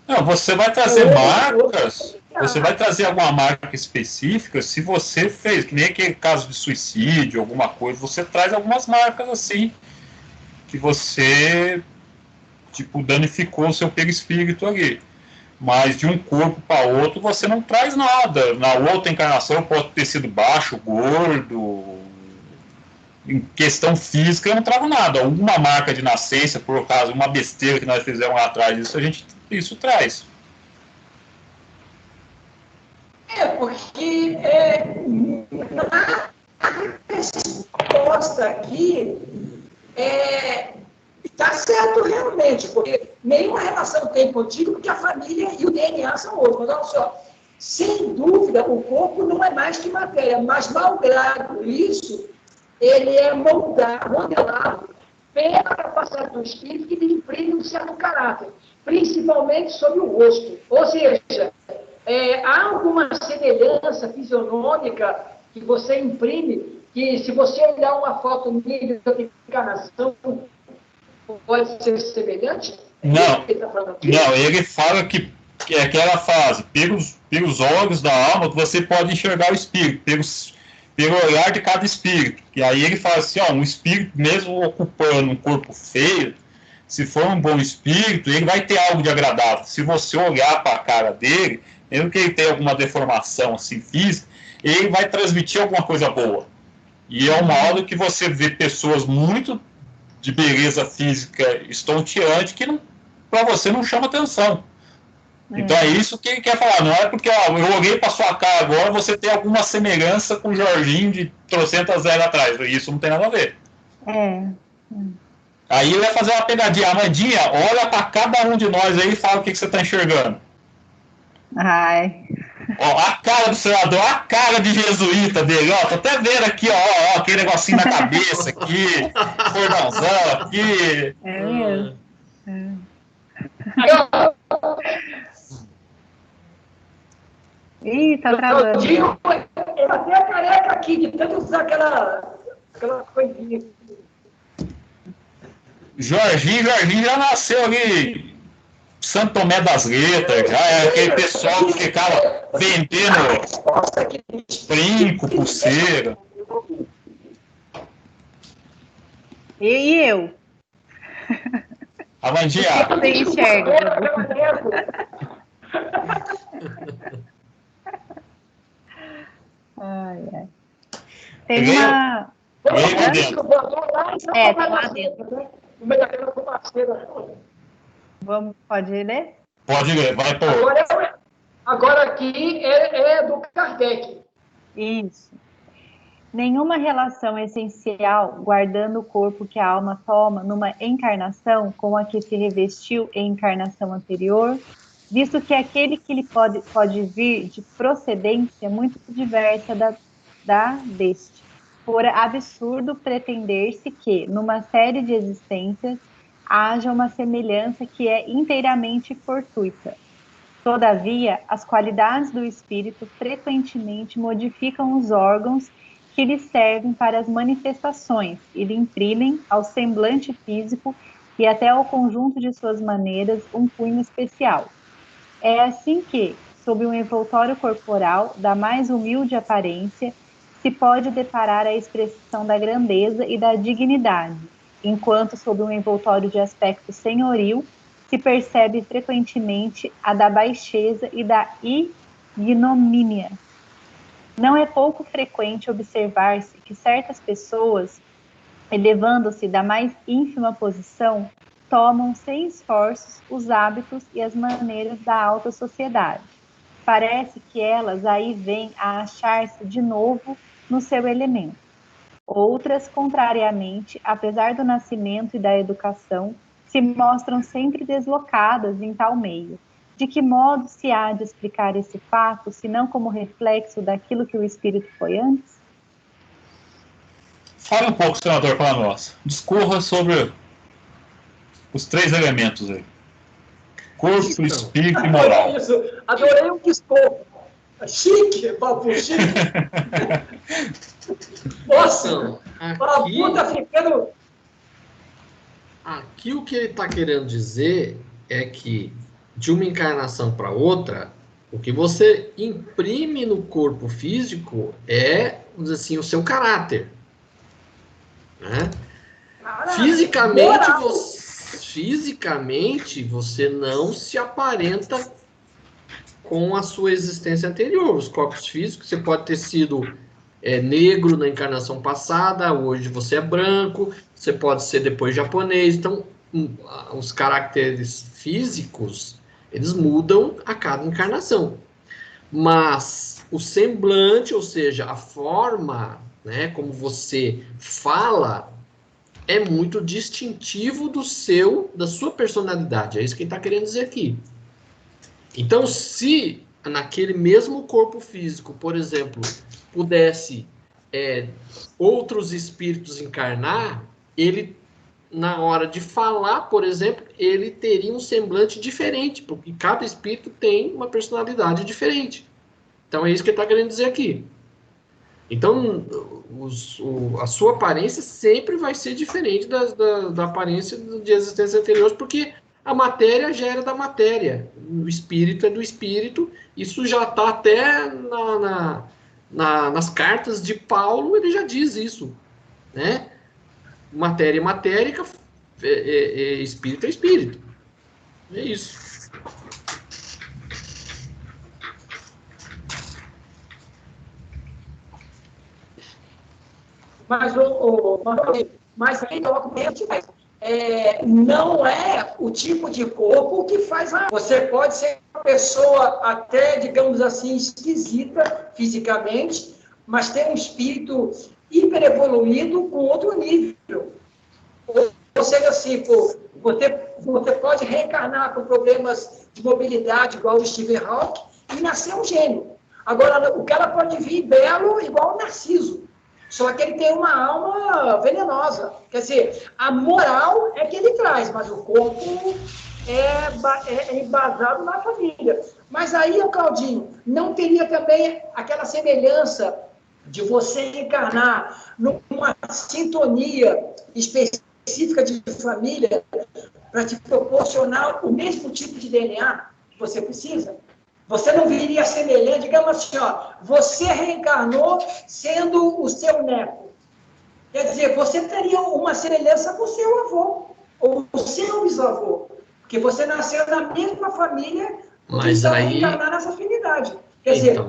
Não, você vai trazer marcas, você vai trazer alguma marca específica, se você fez, que nem aquele caso de suicídio, alguma coisa, você traz algumas marcas assim, que você, tipo, danificou o seu perispírito ali. Mas de um corpo para outro você não traz nada. Na outra encarnação pode ter sido baixo, gordo. Em questão física eu não trago nada. Alguma marca de nascença, por causa uma besteira que nós fizemos lá atrás, isso traz. Porque na resposta aqui está certo realmente, porque nenhuma relação tem contigo, porque a família e o DNA são outros. Mas olha só, sem dúvida, o corpo não é mais que matéria, mas malgrado isso, ele é modelado pela capacidade do espírito que lhe imprime um certo caráter, principalmente sobre o rosto. Ou seja, há alguma semelhança fisionômica que você imprime, que se você olhar uma foto minha de encarnação, pode ser semelhante? Não, ele fala que é aquela fase, pelos olhos da alma, você pode enxergar o espírito, pelo olhar de cada espírito. E aí ele fala assim, um espírito, mesmo ocupando um corpo feio, se for um bom espírito, ele vai ter algo de agradável. Se você olhar para a cara dele, mesmo que ele tenha alguma deformação assim, física, ele vai transmitir alguma coisa boa. E é uma hora que você vê pessoas muito de beleza física estonteante que para você não chama atenção. Então é isso que ele quer falar. Não é porque eu olhei para sua cara agora, você tem alguma semelhança com o Jorginho de 300 anos atrás. Isso não tem nada a ver. Aí ele vai fazer uma pegadinha. Amandinha, olha para cada um de nós aí e fala o que você está enxergando. Ai. Ó, a cara do senador, a cara de jesuíta dele, ó, tô até vendo aqui, ó, aquele negocinho na cabeça aqui, cordãozão aqui. É mesmo. Ih, tá travando. Eu até careca aqui, de tanto usar aquela coisinha. Jorginho já nasceu ali Santo Tomé das Letras, já é aquele pessoal que ficava vendendo brinco, pulseira. E eu? Amandinha. Você enxerga? Ai. Tem uma... tá lá dentro. Pode ler? Pode ler, vai pôr. Agora aqui é do Kardec. Isso. Nenhuma relação essencial, guardando o corpo que a alma toma numa encarnação com a que se revestiu em encarnação anterior, visto que aquele que lhe pode vir de procedência muito diversa da deste. For absurdo pretender-se que, numa série de existências, haja uma semelhança que é inteiramente fortuita. Todavia, as qualidades do espírito frequentemente modificam os órgãos que lhe servem para as manifestações e lhe imprimem ao semblante físico e até ao conjunto de suas maneiras um cunho especial. É assim que, sob um envoltório corporal da mais humilde aparência, se pode deparar a expressão da grandeza e da dignidade, enquanto sob um envoltório de aspecto senhoril se percebe frequentemente a da baixeza e da ignomínia. Não é pouco frequente observar-se que certas pessoas, elevando-se da mais ínfima posição, tomam sem esforços os hábitos e as maneiras da alta sociedade. Parece que elas aí vêm a achar-se de novo no seu elemento. Outras, contrariamente, apesar do nascimento e da educação, se mostram sempre deslocadas em tal meio. De que modo se há de explicar esse fato, se não como reflexo daquilo que o espírito foi antes? Fale um pouco, senador, para nós. Discorra sobre os 3 elementos aí. Corpo, Então, espírito e moral. Isso, adorei o discurso. Chique, papo chique. Nossa, então, o papo tá ficando... aqui o que ele está querendo dizer é que de uma encarnação para outra, o que você imprime no corpo físico é, vamos dizer assim, o seu caráter. Né? Fisicamente, você não se aparenta com a sua existência anterior. Os corpos físicos, você pode ter sido negro na encarnação passada, hoje você é branco, você pode ser depois japonês. Então, os caracteres físicos, eles mudam a cada encarnação. Mas o semblante, ou seja, a forma, né, como você fala, é muito distintivo da sua personalidade. É isso que ele está querendo dizer aqui. Então, se naquele mesmo corpo físico, por exemplo, pudesse outros espíritos encarnar, ele, na hora de falar, por exemplo, ele teria um semblante diferente, porque cada espírito tem uma personalidade diferente. Então, é isso que ele está querendo dizer aqui. Então, a sua aparência sempre vai ser diferente da aparência de existências anteriores, porque a matéria gera da matéria, o espírito é do espírito. Isso já está até nas cartas de Paulo, ele já diz isso, né? Matéria é matéria, espírito é espírito. É isso. Mas aí não é o tipo de corpo que faz a... Você pode ser uma pessoa até, digamos assim, esquisita fisicamente, mas ter um espírito hiperevoluído com outro nível. Ou seja, assim, você pode reencarnar com problemas de mobilidade, igual o Stephen Hawking, e nascer um gênio. Agora, o cara pode vir belo igual o Narciso. Só que ele tem uma alma venenosa. Quer dizer, a moral é que ele traz, mas o corpo é embasado na família. Mas aí, Claudinho, não teria também aquela semelhança de você encarnar numa sintonia específica de família para te proporcionar o mesmo tipo de DNA que você precisa? Você não viria semelhante, digamos assim, ó, você reencarnou sendo o seu neto. Quer dizer, você teria uma semelhança com o seu avô, ou o seu bisavô, porque você nasceu na mesma família, mas aí reencarnar nessa afinidade. Quer dizer,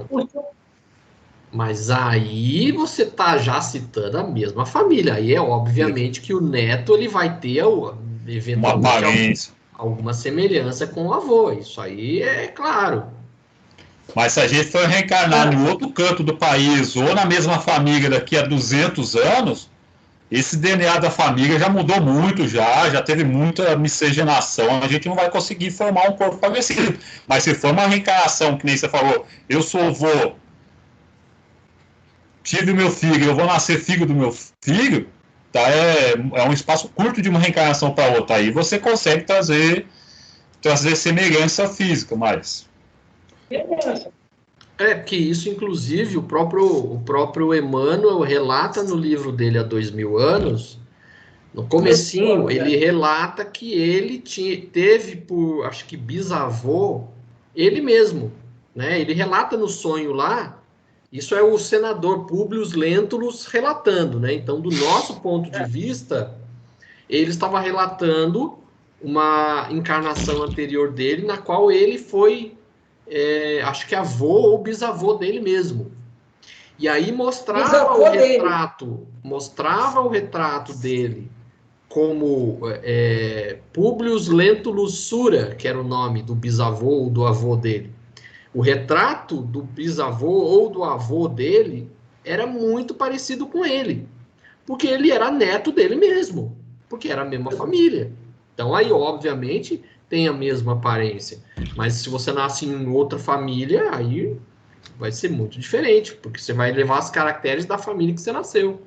mas aí você está já citando a mesma família. Aí é obviamente que o neto ele vai ter eventualmente alguma semelhança com o avô. Isso aí é claro. Mas se a gente for reencarnar no outro canto do país ou na mesma família daqui a 200 anos, esse DNA da família já mudou muito, já teve muita miscigenação, a gente não vai conseguir formar um corpo parecido. Mas se for uma reencarnação, que nem você falou, eu sou avô, tive o meu filho, eu vou nascer filho do meu filho, tá? É um espaço curto de uma reencarnação para outra. Aí você consegue trazer semelhança física, mas Que isso, inclusive, o próprio Emmanuel relata no livro dele há 2000 anos, no comecinho, ele relata que ele teve por, acho que bisavô, ele mesmo, né? Ele relata no sonho lá, isso é o senador Públio Lentulus relatando, né? Então, do nosso ponto de vista, ele estava relatando uma encarnação anterior dele, na qual ele foi, acho que avô ou bisavô dele mesmo. E aí mostrava o retrato dele como Públio Lentulus Sura, que era o nome do bisavô ou do avô dele. O retrato do bisavô ou do avô dele era muito parecido com ele, porque ele era neto dele mesmo, porque era a mesma família. Então aí, obviamente, tem a mesma aparência. Mas se você nasce em outra família, aí vai ser muito diferente, porque você vai levar os caracteres da família que você nasceu.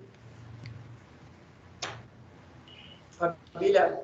Família.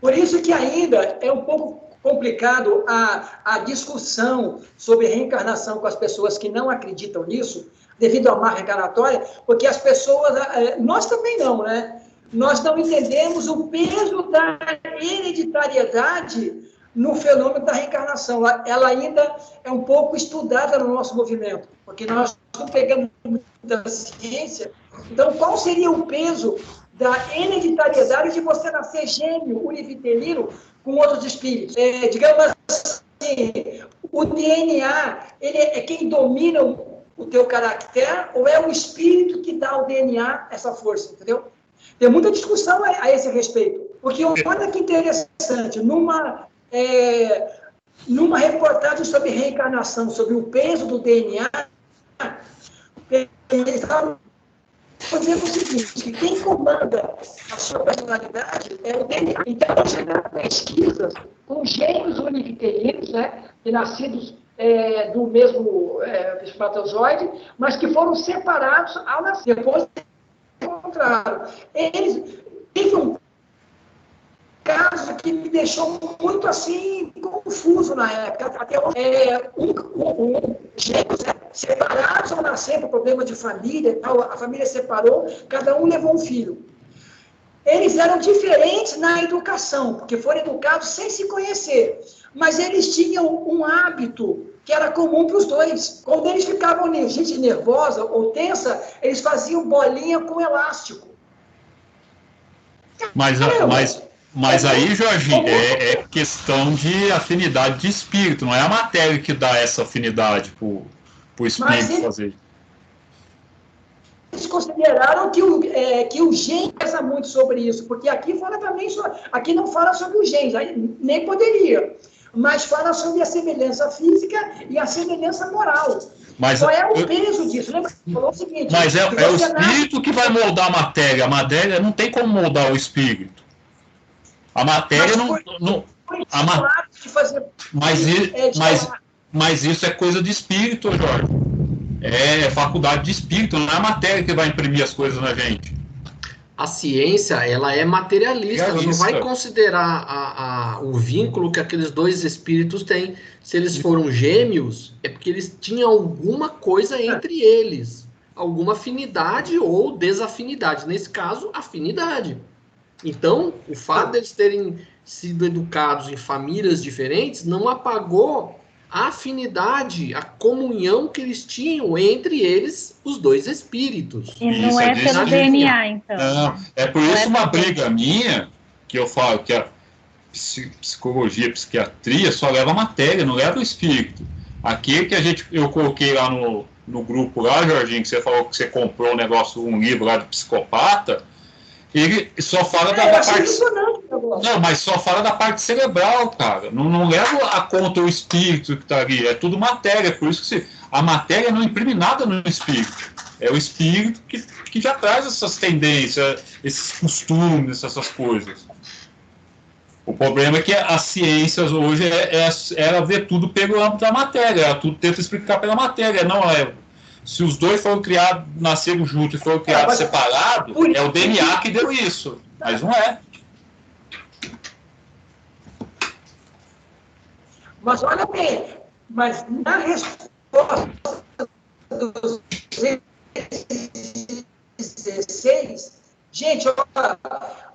Por isso que ainda é um pouco complicado a discussão sobre reencarnação com as pessoas que não acreditam nisso, devido à má reencarnatória, porque as pessoas, nós também não, né? Nós não entendemos o peso da hereditariedade no fenômeno da reencarnação. Ela ainda é um pouco estudada no nosso movimento, porque nós não pegamos muita ciência. Então, qual seria o peso da hereditariedade de você nascer gêmeo, univitelino, com outros espíritos? Digamos assim, o DNA, ele é quem domina o teu caractere, ou é o espírito que dá ao DNA essa força, entendeu? Tem muita discussão a esse respeito, porque olha que interessante, numa reportagem sobre reencarnação, sobre o peso do DNA, eles estavam dizendo o seguinte, que quem comanda a sua personalidade é o DNA. Então, você dá pesquisas com gêmeos univitelinos, né, e nascidos do mesmo espermatozoide, mas que foram separados ao nascer. Depois, ao contrário. Teve um caso que me deixou muito assim confuso na época. Até gêmeos separados ao nascer por problema de família, a família separou, cada um levou um filho. Eles eram diferentes na educação, porque foram educados sem se conhecer, mas eles tinham um hábito que era comum para os dois. Quando eles ficavam gente nervosa ou tensa, eles faziam bolinha com elástico. Mas aí, Jorginho, é questão de afinidade de espírito, não é a matéria que dá essa afinidade para o espírito fazer. Eles consideraram que o gene pesa muito sobre isso, porque aqui fala também aqui não fala sobre o gene, nem poderia, mas fala sobre a semelhança física e a semelhança moral. Qual é o peso disso? Lembra que falou o seguinte? Mas é o espírito que vai moldar a matéria não tem como moldar o espírito. A matéria mas isso é coisa de espírito, Jorge. É faculdade de espírito, não é a matéria que vai imprimir as coisas na gente. A ciência, ela é materialista, ela não vai considerar o vínculo que aqueles dois espíritos têm. Se eles foram gêmeos, é porque eles tinham alguma coisa entre eles, alguma afinidade ou desafinidade. Nesse caso, afinidade. Então, o fato deles terem sido educados em famílias diferentes não apagou a afinidade, a comunhão que eles tinham entre eles, os dois espíritos. E não é pelo DNA, então. Não, é por isso uma briga minha, que eu falo que a psicologia, a psiquiatria só leva a matéria, não leva o espírito. Aquele que eu coloquei lá no grupo lá, Jorginho, que você falou que você comprou um livro lá de psicopata, ele só fala da parte... Não, mas só fala da parte cerebral, cara. Não leva a conta o espírito que está ali. É tudo matéria. Por isso que a matéria não imprime nada no espírito. É o espírito que já traz essas tendências, esses costumes, essas coisas. O problema é que as ciências hoje ela vê tudo pelo âmbito da matéria. Ela tudo tenta explicar pela matéria. Não é... Se os dois foram criados, nasceram juntos e foram criados separados, é o DNA que deu isso. Mas não é. Mas olha bem, mas na resposta dos 216, gente, ó,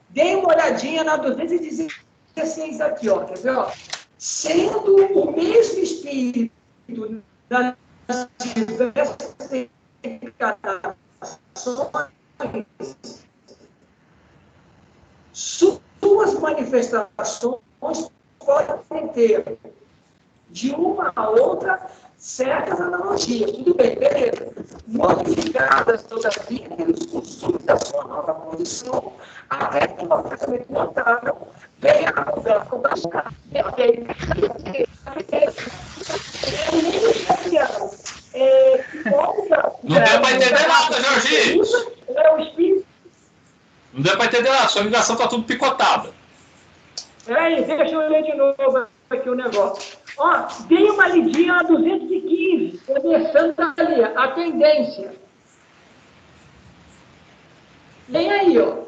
dê uma olhadinha na 216 aqui, ó, quer ver, ó? Sendo o mesmo espírito das diversas encarnações, suas manifestações podem ter, de uma a outra, certas analogias. Tudo bem, beleza. Modificadas, todavia, pelos costumes da sua nova condição, até que uma pensamento notável venha a mudar com a sua. Não deu para entender nada, Jorginho. É o espírito. Não deu para entender nada, sua ligação está tudo picotada. Peraí, deixa eu ler de novo aqui o negócio. Ó, dei uma lidinha a 215, começando ali, a tendência. Vem aí, ó.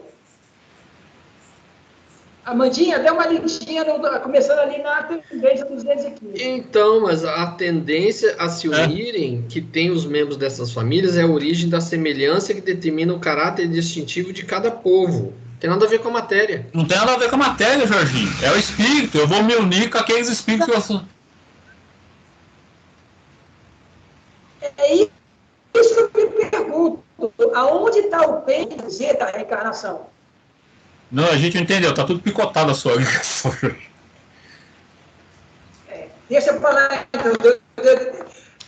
Amandinha, dê uma lidinha, começando ali na tendência 215. Então, mas a tendência a se unirem, que tem os membros dessas famílias, é a origem da semelhança que determina o caráter distintivo de cada povo. Tem nada a ver com a matéria. Não tem nada a ver com a matéria, Jorginho. É o espírito. Eu vou me unir com aqueles espíritos que eu sou. É isso que eu me pergunto. Aonde está o PZ da reencarnação? Não, a gente não entendeu. Tá tudo picotado a sua ligação, Jorginho. Deixa eu falar.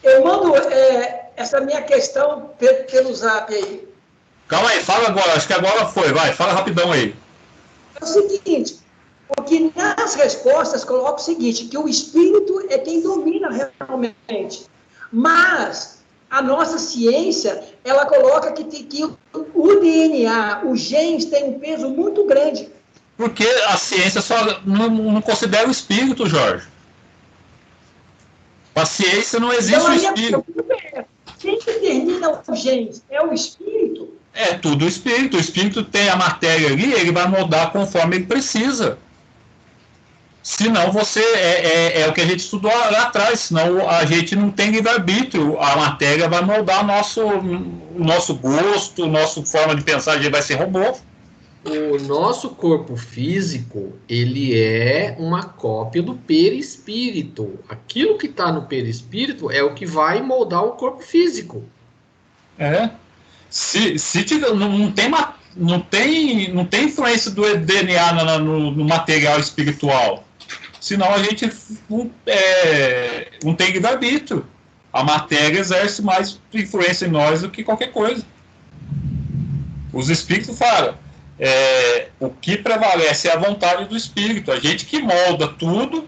Eu mando essa minha questão pelo zap aí. Calma aí, fala agora. Acho que agora foi. Vai, fala rapidão aí. É o seguinte, porque nas respostas coloca o seguinte, que o espírito é quem domina realmente. Mas a nossa ciência, ela coloca que o DNA, os genes, têm um peso muito grande. Porque a ciência só não considera o espírito, Jorge. A ciência não existe Então, o espírito. Quem determina os genes é o espírito? É tudo o espírito. O espírito tem a matéria ali, ele vai moldar conforme ele precisa. Senão você é o que a gente estudou lá atrás, senão a gente não tem livre-arbítrio. A matéria vai moldar o nosso gosto, nossa forma de pensar, a gente vai ser robô. O nosso corpo físico, ele é uma cópia do perispírito. Aquilo que está no perispírito é o que vai moldar o corpo físico. É. Se tiver, não tem influência do DNA no material espiritual. Senão a gente não tem livre-arbítrio. A matéria exerce mais influência em nós do que qualquer coisa. Os espíritos falam, o que prevalece é a vontade do espírito. A gente que molda tudo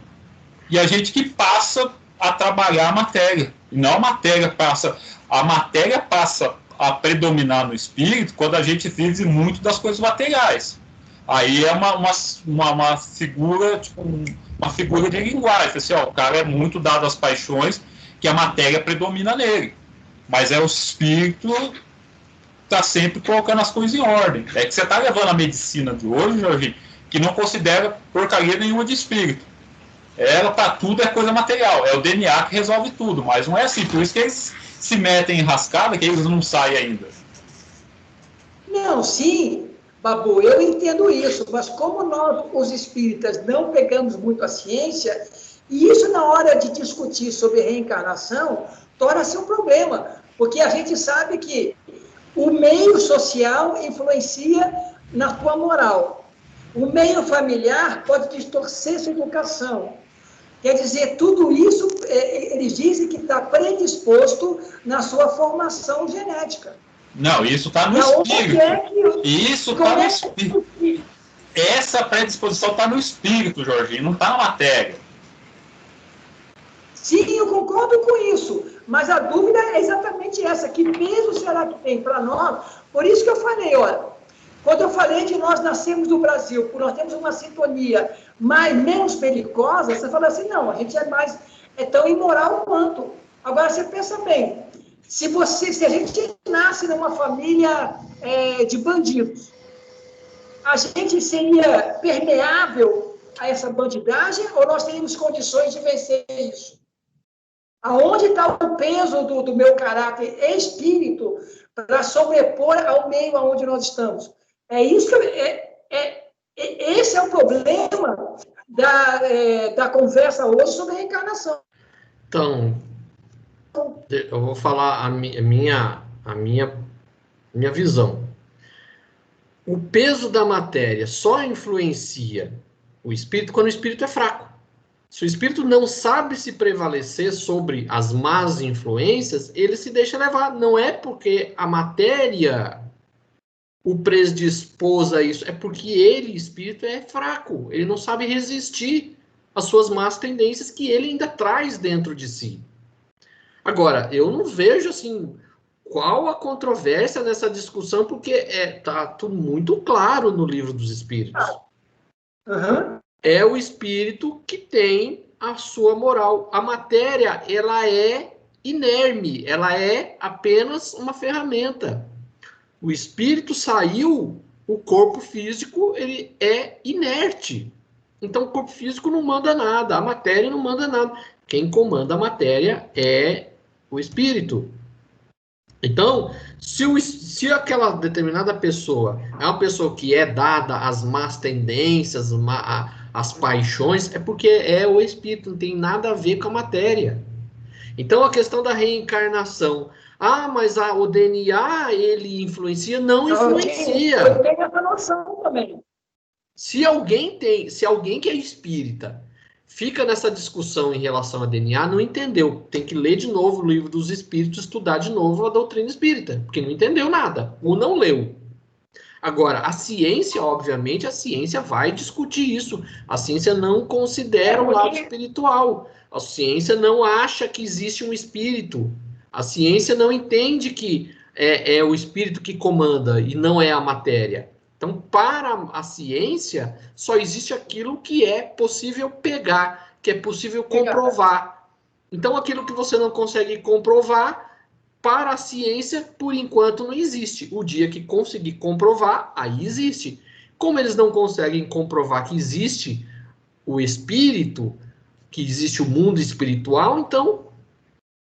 e a gente que passa a trabalhar a matéria. E não a matéria passa a predominar no espírito quando a gente vive muito das coisas materiais. Aí é uma figura, tipo, uma figura de linguagem. Assim, o cara é muito dado às paixões, que a matéria predomina nele. Mas o espírito está sempre colocando as coisas em ordem. É que você está levando a medicina de hoje, Jorginho, que não considera porcaria nenhuma de espírito. Ela, para tudo, é coisa material. É o DNA que resolve tudo, mas não é assim. Por isso que eles se metem em rascada, que eles não saem ainda. Não, sim, Babu, eu entendo isso, mas como nós, os espíritas, não pegamos muito a ciência, e isso na hora de discutir sobre reencarnação, torna-se um problema, porque a gente sabe que o meio social influencia na tua moral. O meio familiar pode distorcer sua educação. Quer dizer, tudo isso, eles dizem que está predisposto na sua formação genética. Não, isso está no espírito. Isso está no espírito. Essa predisposição está no espírito, Jorginho, não está na matéria. Sim, eu concordo com isso, mas a dúvida é exatamente essa, que peso será que tem para nós? Por isso que eu falei, olha, quando eu falei de nós nascemos no Brasil, por nós temos uma sintonia menos belicosa, você fala assim, não, a gente é tão imoral quanto. Agora você pensa bem, se a gente nasce numa família de bandidos, a gente seria permeável a essa bandidagem ou nós teríamos condições de vencer isso? Aonde está o peso do meu caráter espírito para sobrepor ao meio aonde nós estamos? Esse é o problema da conversa hoje sobre reencarnação. Então, eu vou falar a minha visão. O peso da matéria só influencia o espírito quando o espírito é fraco. Se o espírito não sabe se prevalecer sobre as más influências, ele se deixa levar. Não é porque a matéria o predispôs a isso, é porque ele, espírito, é fraco. Ele não sabe resistir às suas más tendências que ele ainda traz dentro de si. Agora, eu não vejo assim qual a controvérsia nessa discussão, porque tá tudo muito claro no Livro dos Espíritos. Uhum. É o espírito que tem a sua moral. A matéria, ela é inerme, ela é apenas uma ferramenta. O espírito saiu, o corpo físico, ele é inerte. Então, o corpo físico não manda nada, a matéria não manda nada. Quem comanda a matéria é o espírito. Então, se aquela determinada pessoa é uma pessoa que é dada às más tendências, às paixões, é porque é o espírito, não tem nada a ver com a matéria. Então, a questão da reencarnação. Mas o DNA, ele influencia? Não influencia. Eu tenho essa noção também. Se alguém que é espírita fica nessa discussão em relação a DNA, não entendeu. Tem que ler de novo o Livro dos Espíritos, estudar de novo a doutrina espírita, porque não entendeu nada, ou não leu. Agora, a ciência, obviamente, a ciência vai discutir isso. A ciência não considera o lado espiritual. A ciência não acha que existe um espírito. A ciência não entende que é o espírito que comanda e não é a matéria. Então, para a ciência, só existe aquilo que é possível pegar, que é possível comprovar. Então, aquilo que você não consegue comprovar, para a ciência, por enquanto, não existe. O dia que conseguir comprovar, aí existe. Como eles não conseguem comprovar que existe o espírito, que existe o mundo espiritual, então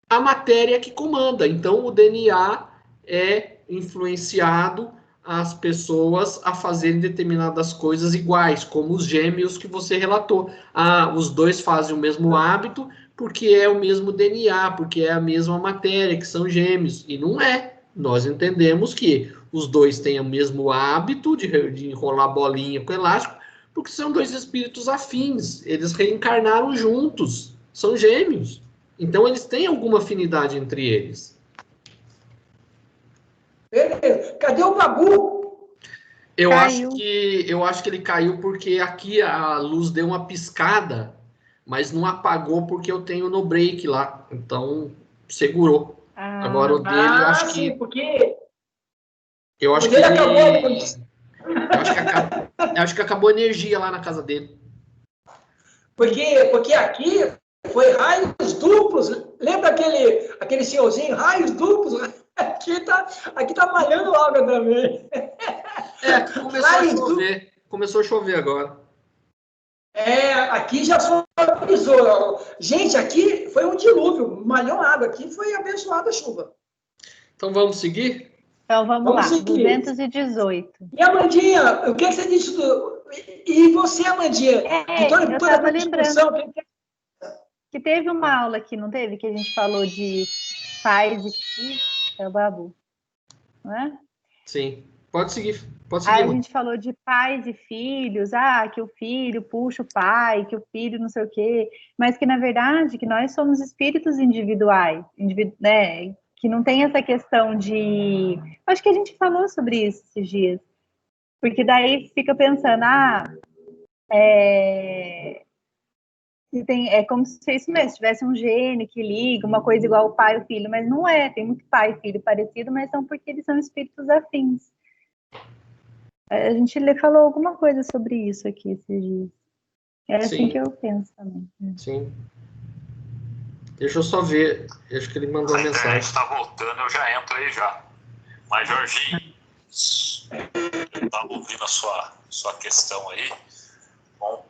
a matéria é que comanda. Então, o DNA é influenciado as pessoas a fazerem determinadas coisas iguais, como os gêmeos que você relatou. Os dois fazem o mesmo hábito porque é o mesmo DNA, porque é a mesma matéria, que são gêmeos. E não é. Nós entendemos que os dois têm o mesmo hábito de enrolar bolinha com elástico, porque são dois espíritos afins. Eles reencarnaram juntos. São gêmeos. Então, eles têm alguma afinidade entre eles. Beleza. Cadê o Babu? Eu acho que ele caiu porque aqui a luz deu uma piscada, mas não apagou porque eu tenho no break lá. Então, segurou. Agora o dele, eu acho sim, que... porque... Eu acho que ele ele... acabou... Eu acho que acabou a energia lá na casa dele. Porque aqui foi raios duplos. Lembra aquele senhorzinho? Raios duplos. Aqui tá malhando água também. Começou a chover agora. Aqui já suavizou. Gente, aqui foi um dilúvio. Malhou água. Aqui foi abençoada a chuva. Então vamos seguir? Então vamos lá, seguir. 218. E Amandinha, o que você disse? E você, Amandinha? Eu estava lembrando que teve uma aula aqui, não teve? Que a gente falou de pais e filhos. É o Babu, não é? Sim, pode seguir. Aí a gente falou de pais e filhos, que o filho puxa o pai, que o filho não sei o quê, mas que na verdade que nós somos espíritos individuais, né? Que não tem essa questão de... Acho que a gente falou sobre isso esses dias, porque daí fica pensando, é como se isso mesmo, se tivesse um gene que liga, uma coisa igual o pai e o filho, mas não é, tem muito pai e filho parecido, mas são porque eles são espíritos afins. A gente falou alguma coisa sobre isso aqui esses dias. É assim que eu penso também. Sim. Deixa eu só ver, acho que ele mandou mensagem. A internet está voltando, eu já entro aí já. Mas, Jorginho, eu estava ouvindo a sua questão aí. Bom,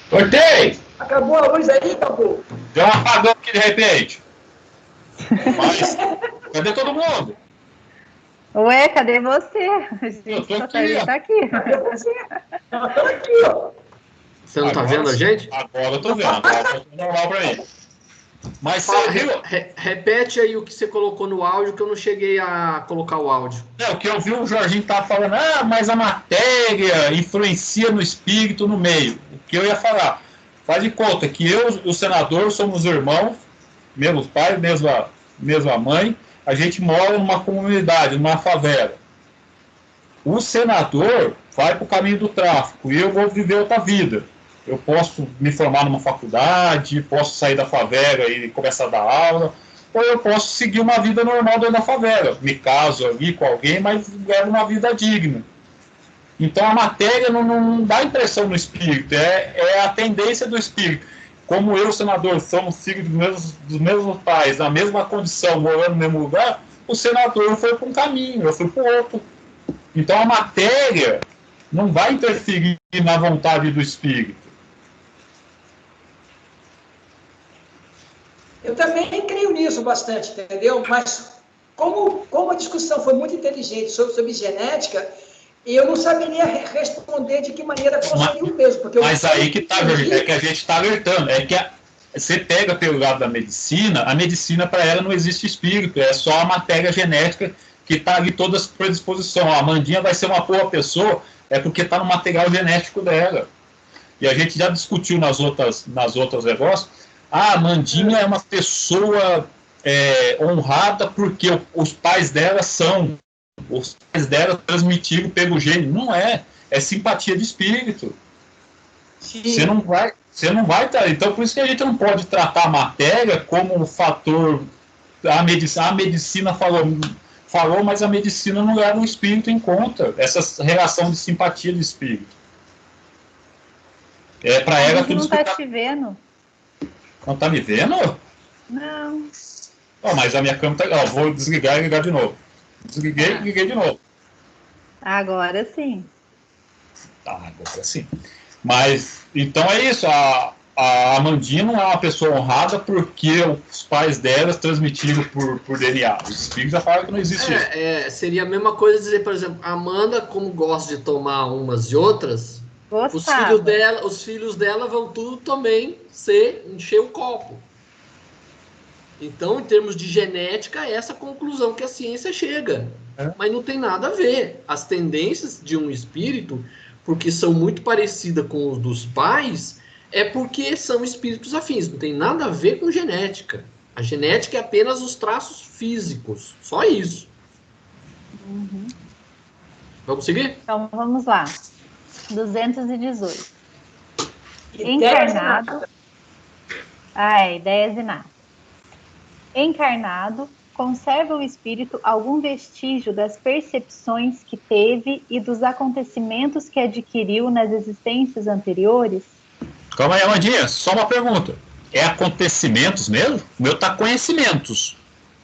Cortei! Acabou a luz aí, acabou. Deu um apagão aqui de repente. Mas, cadê todo mundo? Ué, cadê você? Eu tô aqui, Ele ó. tá aqui. Nós estamos aqui, ó. Você não tá Agora vendo a sim. gente? Agora eu tô vendo. Agora tá normal pra mim. Mas você Fala, viu? repete aí o que você colocou no áudio, que eu não cheguei a colocar o áudio. O que eu vi o Jorginho tava falando, mas a matéria influencia no espírito, no meio. O que eu ia falar? Faz de conta que eu e o senador somos irmãos, mesmos pais, mesma mãe, a gente mora numa comunidade, numa favela. O senador vai para o caminho do tráfico e eu vou viver outra vida. Eu posso me formar numa faculdade, posso sair da favela e começar a dar aula, ou eu posso seguir uma vida normal dentro da favela. Me caso ali com alguém, mas levo uma vida digna. Então a matéria não dá impressão no espírito, é a tendência do espírito. Como eu, senador, somos filhos dos mesmos pais, na mesma condição, morando no mesmo lugar, o senador foi para um caminho, eu fui para o outro. Então a matéria não vai interferir na vontade do espírito. Eu também creio nisso bastante, entendeu? Mas como a discussão foi muito inteligente sobre genética, eu não saberia responder de que maneira conseguiu mesmo. Porque mas aí que tá, Jorge, é que a gente está alertando, é que você pega pelo lado da medicina, a medicina para ela não existe espírito, é só a matéria genética que está ali toda a predisposição. A Amandinha vai ser uma boa pessoa, é porque está no material genético dela. E a gente já discutiu nas outras negócios, a Amandinha é uma pessoa honrada porque os pais dela são, os pais dela transmitiram pelo gênio. Não é simpatia de espírito. Sim. Você não vai estar. Então, por isso que a gente não pode tratar a matéria como um fator. A medicina falou, mas a medicina não leva o espírito em conta, essa relação de simpatia de espírito. Para ela tudo não está te vendo. Não está me vendo? Não. Mas a minha câmera está. Vou desligar e ligar de novo. Desliguei e liguei de novo. Agora sim. Agora sim. Mas, então é isso. A Amandinha não é uma pessoa honrada porque os pais delas transmitiram por DNA. Os espíritos já falaram que não existe isso. Seria a mesma coisa dizer, por exemplo, a Amanda, como gosta de tomar umas e outras, os filhos dela vão tudo também encher o copo. Então, em termos de genética, é essa conclusão que a ciência chega. Mas não tem nada a ver. As tendências de um espírito, porque são muito parecidas com os dos pais, é porque são espíritos afins. Não tem nada a ver com genética. A genética é apenas os traços físicos. Só isso. Uhum. Vamos seguir? Então, vamos lá. 218. Encarnado. Ideias inatas. Encarnado, conserva o espírito algum vestígio das percepções que teve e dos acontecimentos que adquiriu nas existências anteriores? Calma aí, Amandinha, só uma pergunta. É acontecimentos mesmo? O meu tá conhecimentos.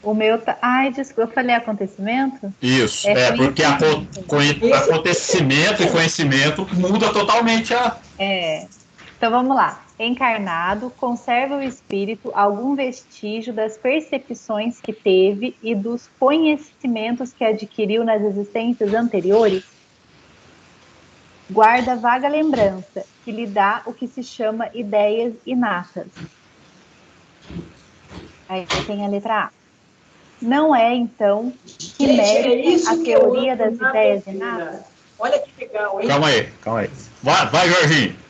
O meu tá... desculpa, eu falei acontecimento? Isso, porque acontecimento e conhecimento muda totalmente a... Então vamos lá. Encarnado, conserva o espírito algum vestígio das percepções que teve e dos conhecimentos que adquiriu nas existências anteriores? Guarda vaga lembrança, que lhe dá o que se chama ideias inatas. Aí tem a letra A. Não é, então, que mede a teoria das ideias inatas? Olha que legal, hein? Calma aí. Vai, Jorginho.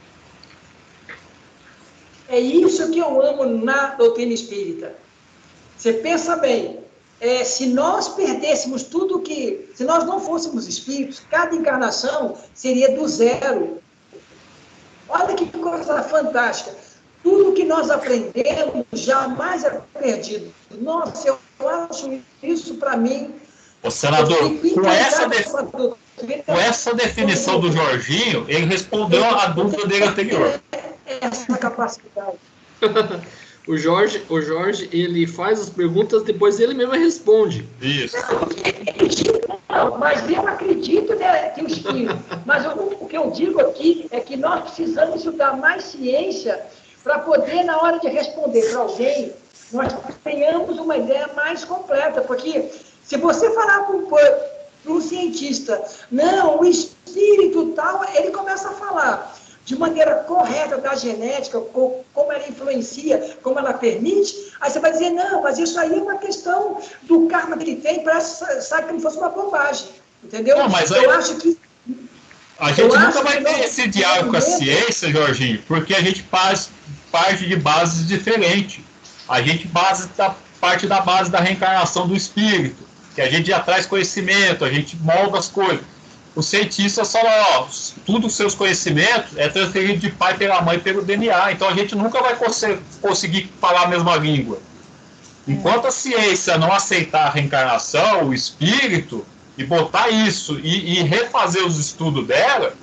É isso que eu amo na doutrina espírita. Você pensa bem, se nós perdêssemos tudo que... Se nós não fôssemos espíritos, cada encarnação seria do zero. Olha que coisa fantástica. Tudo que nós aprendemos jamais é perdido. Nossa, eu acho isso para mim... Ô, senador, com essa definição do Jorginho, ele respondeu a dúvida dele anterior. Essa capacidade. O Jorge, ele faz as perguntas, depois ele mesmo responde. Isso. Não, mas eu acredito, né, que o espírito. Mas o que eu digo aqui é que nós precisamos estudar mais ciência para poder, na hora de responder para alguém, nós tenhamos uma ideia mais completa. Porque se você falar para um cientista, não, o espírito tal, ele começa a falar de maneira correta da genética, como ela influencia, como ela permite, aí você vai dizer, não, mas isso aí é uma questão do karma que ele tem, parece, sabe, como se fosse uma bobagem, entendeu? Não, mas eu acho que... A gente nunca vai ter esse diálogo com a ciência, Jorginho, porque a gente parte de bases diferentes. A gente parte da base da reencarnação do espírito, que a gente já traz conhecimento, a gente molda as coisas. O cientista só, tudo os seus conhecimentos é transferido de pai pela mãe pelo DNA, então a gente nunca vai conseguir falar a mesma língua. Enquanto a ciência não aceitar a reencarnação, o espírito, e botar isso, e refazer os estudos dela,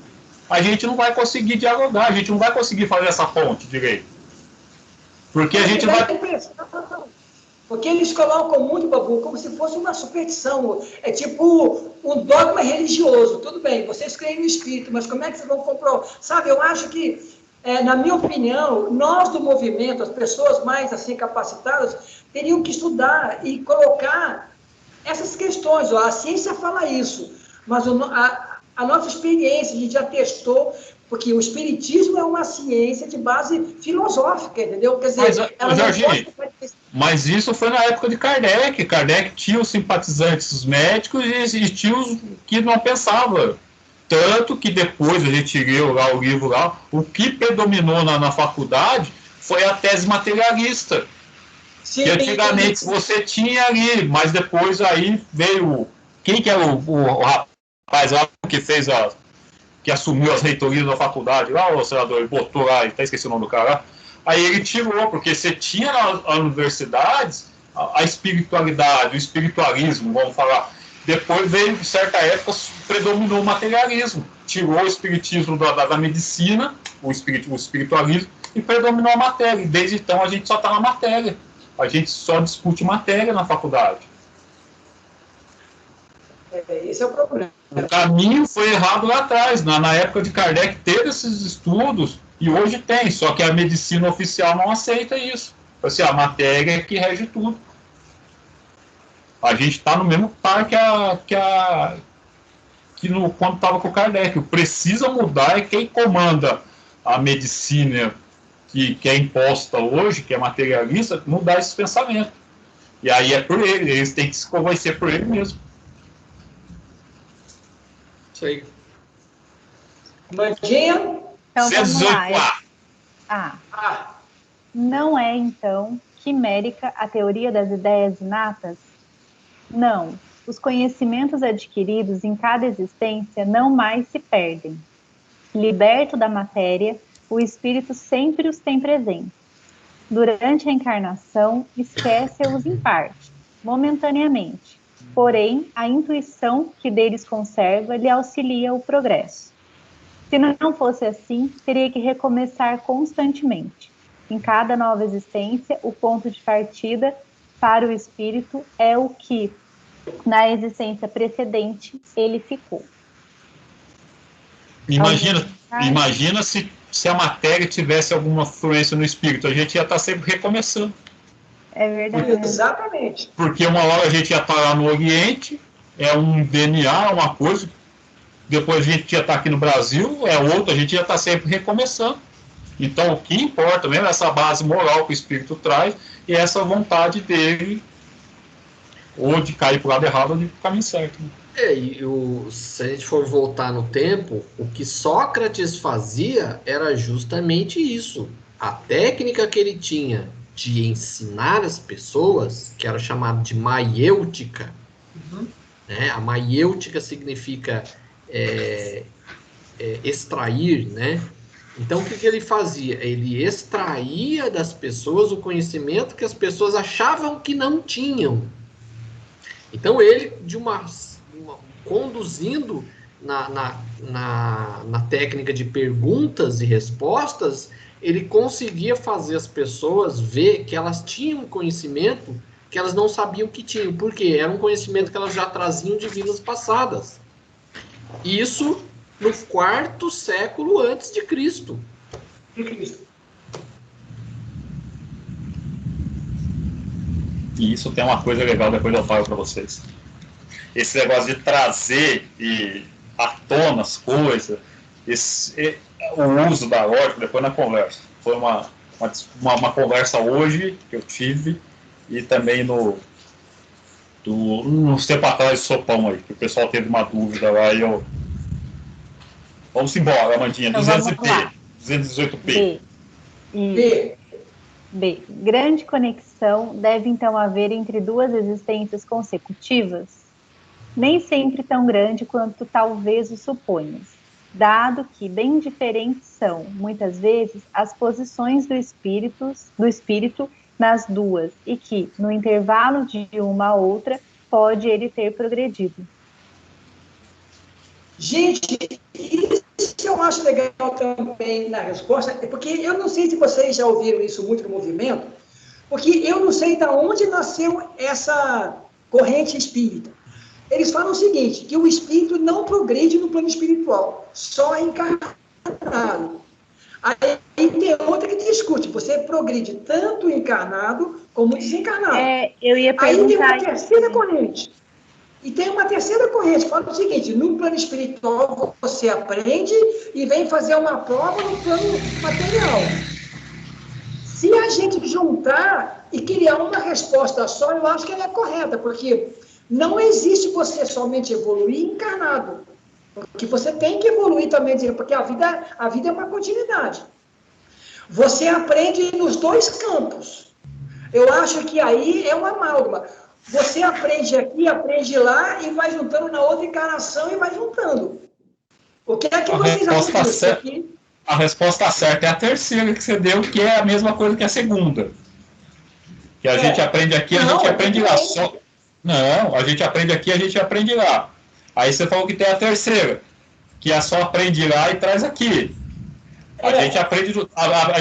a gente não vai conseguir dialogar, a gente não vai conseguir fazer essa ponte direito. Porque a gente vai... Porque eles colocam muito, Babu, como se fosse uma superstição. É tipo um dogma religioso. Tudo bem, vocês creem no espírito, mas como é que vocês vão comprovar? Sabe, eu acho que, na minha opinião, nós do movimento, as pessoas mais assim capacitadas, teriam que estudar e colocar essas questões. Ó, a ciência fala isso, mas a nossa experiência, a gente já testou, porque o espiritismo é uma ciência de base filosófica, entendeu? Quer dizer, mas isso foi na época de Kardec. Kardec tinha os simpatizantes médicos e tinha os que não pensavam. Tanto que depois a gente leu lá o livro lá, o que predominou na faculdade foi a tese materialista. Sim, que antigamente você tinha ali, mas depois aí veio... Quem que era o rapaz lá que fez que assumiu as reitorias da faculdade lá, o senador, ele botou lá, até esqueci o nome do cara lá. Aí ele tirou, porque você tinha nas universidades a espiritualidade, o espiritualismo, vamos falar. Depois veio, em certa época, predominou o materialismo. Tirou o espiritismo da medicina, o espiritualismo, e predominou a matéria. E desde então a gente só está na matéria. A gente só discute matéria na faculdade. Esse é o problema. O caminho foi errado lá atrás. Na época de Kardec teve esses estudos e hoje tem, só que a medicina oficial não aceita isso. Assim, a matéria é que rege tudo. A gente está no mesmo par quando estava com o Kardec. O precisa mudar é quem comanda a medicina que é imposta hoje, que é materialista, mudar esse pensamento. E aí é por ele, eles têm que se convencer por ele mesmo. Isso aí. Mandinha? Então vamos lá. Não é, então, quimérica a teoria das ideias inatas? Não. Os conhecimentos adquiridos em cada existência não mais se perdem. Liberto da matéria, o espírito sempre os tem presentes. Durante a encarnação, esquece-os em parte, momentaneamente. Porém, a intuição que deles conserva lhe auxilia o progresso. Se não fosse assim, teria que recomeçar constantemente. Em cada nova existência, o ponto de partida para o espírito é o que, na existência precedente, ele ficou. Imagina se a matéria tivesse alguma influência no espírito, a gente ia estar sempre recomeçando. É verdade. Exatamente. Porque uma hora a gente ia estar lá no Oriente, é um DNA, uma coisa, depois a gente ia estar aqui no Brasil, é outra, a gente ia estar sempre recomeçando. Então o que importa mesmo é essa base moral que o espírito traz e essa vontade dele ou de cair para o lado errado ou de caminho certo. Né? Se a gente for voltar no tempo, o que Sócrates fazia era justamente isso. A técnica que ele tinha de ensinar as pessoas, que era chamada de maiêutica, né? A maiêutica significa extrair, né? Então, o que ele fazia? Ele extraía das pessoas o conhecimento que as pessoas achavam que não tinham. Então, ele, conduzindo na técnica de perguntas e respostas, ele conseguia fazer as pessoas ver que elas tinham conhecimento que elas não sabiam que tinham. Por quê? Era um conhecimento que elas já traziam de vidas passadas. Isso no 4º século antes de Cristo. E isso tem uma coisa legal, depois eu falo para vocês. Esse negócio de trazer à tona as coisas, o uso da lógica, depois na conversa. Foi uma conversa hoje que eu tive, e também uns tempos atrás, sopão aí, que o pessoal teve uma dúvida lá, e eu... Vamos embora, Amandinha, então, 200p, 218p. B. Grande conexão deve então haver entre duas existências consecutivas? Nem sempre tão grande quanto talvez o suponhas, dado que bem diferentes são, muitas vezes, as posições do espírito nas duas, e que, no intervalo de uma a outra, pode ele ter progredido. Gente, isso que eu acho legal também na resposta, é porque eu não sei se vocês já ouviram isso muito no movimento, porque eu não sei de onde nasceu essa corrente espírita. Eles falam o seguinte, que o espírito não progride no plano espiritual, só encarnado. Aí tem outra que discute, você progride tanto encarnado como desencarnado. Eu ia perguntar. Aí tem uma terceira corrente. E tem uma terceira corrente que fala o seguinte, no plano espiritual você aprende e vem fazer uma prova no plano material. Se a gente juntar e criar uma resposta só, eu acho que ela é correta, porque não existe você somente evoluir encarnado. Porque você tem que evoluir também, porque a vida é uma continuidade. Você aprende nos dois campos. Eu acho que aí é uma amálgama. Você aprende aqui, aprende lá e vai juntando na outra encarnação e vai juntando. O que é que vocês acreditam aqui? A resposta certa é a terceira que você deu, que é a mesma coisa que a segunda. Que a gente aprende aqui, a gente aprende lá. Não, a gente aprende aqui, a gente aprende lá. Aí você falou que tem a terceira, que é só aprende lá e traz aqui. A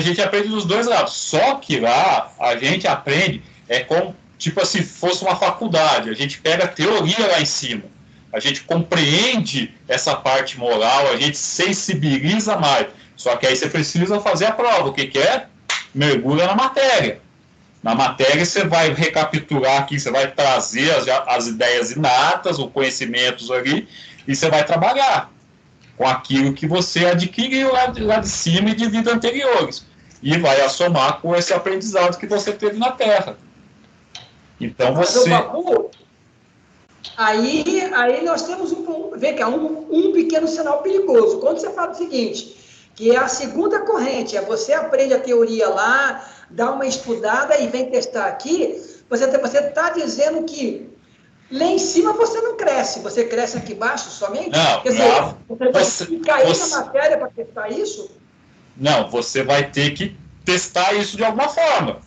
gente aprende dos dois lados. Só que lá a gente aprende como tipo assim, fosse uma faculdade. A gente pega a teoria lá em cima. A gente compreende essa parte moral, a gente sensibiliza mais. Só que aí você precisa fazer a prova. O que é? Mergulha na matéria. Na matéria você vai recapitular aqui, você vai trazer as ideias inatas, os conhecimentos ali, e você vai trabalhar com aquilo que você adquiriu lá de cima e de vidas anteriores. E vai assomar com esse aprendizado que você teve na Terra. Então você... Aí nós temos um pequeno sinal perigoso. Quando você fala o seguinte, que é a segunda corrente, você aprende a teoria lá, dá uma estudada e vem testar aqui, você está dizendo que lá em cima você não cresce, você cresce aqui embaixo somente? Não, quer dizer, você vai cair na matéria para testar isso? Não, você vai ter que testar isso de alguma forma.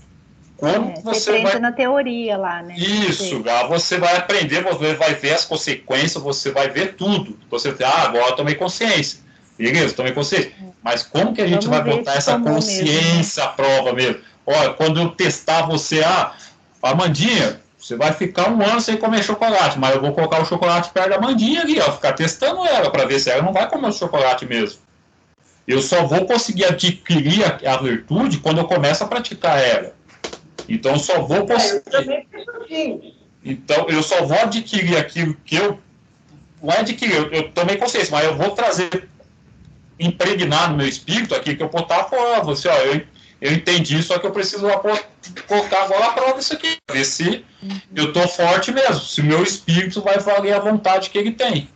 Como você vai na teoria lá, né? Isso, lá você vai aprender, você vai ver as consequências, você vai ver tudo. Você vai agora eu tomei consciência. Beleza, tomei consciência. Mas como que a gente vai botar essa consciência à prova mesmo? Olha, quando eu testar você, Amandinha, você vai ficar 1 ano sem comer chocolate, mas eu vou colocar o chocolate perto da Amandinha ali, ficar testando ela para ver se ela não vai comer o chocolate mesmo. Eu só vou conseguir adquirir a virtude quando eu começo a praticar ela. Então eu só vou conseguir. Então eu só vou adquirir aquilo que eu não é adquirir, eu tomei consciência, mas eu vou trazer, impregnar no meu espírito aqui que eu botar a prova. Você, eu entendi, só que eu preciso colocar agora a prova isso aqui, ver se eu estou forte mesmo, se o meu espírito vai valer a vontade que ele tem.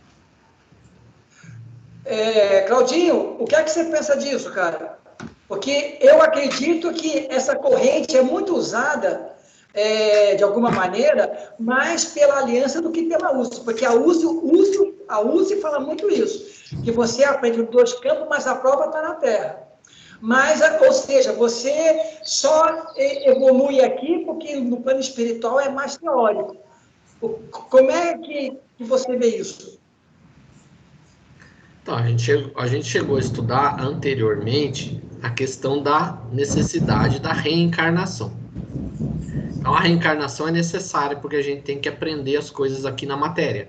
Claudinho, o que é que você pensa disso, cara? Porque eu acredito que essa corrente é muito usada, de alguma maneira, mais pela aliança do que pela USE, porque a USE fala muito isso, que você aprende nos 2 campos, mas a prova está na Terra. Mas, ou seja, você só evolui aqui porque no plano espiritual é mais teórico. Como é que você vê isso? Então, a gente chegou a estudar anteriormente a questão da necessidade da reencarnação. Então, a reencarnação é necessária porque a gente tem que aprender as coisas aqui na matéria.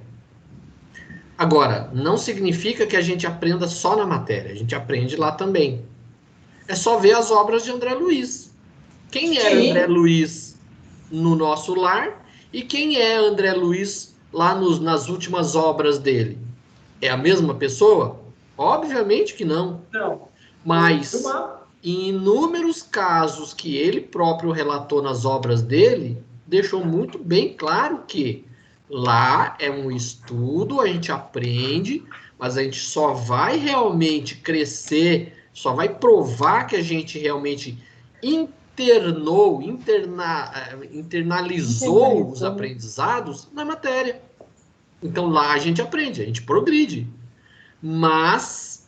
Agora, não significa que a gente aprenda só na matéria, a gente aprende lá também. É só ver as obras de André Luiz. Quem é André Luiz no nosso lar e quem é André Luiz lá nas últimas obras dele? É a mesma pessoa? Obviamente que não. Não. Mas, em inúmeros casos que ele próprio relatou nas obras dele, deixou muito bem claro que lá é um estudo, a gente aprende, mas a gente só vai realmente crescer, só vai provar que a gente realmente internalizou os aprendizados na matéria. Então lá a gente aprende, a gente progride. Mas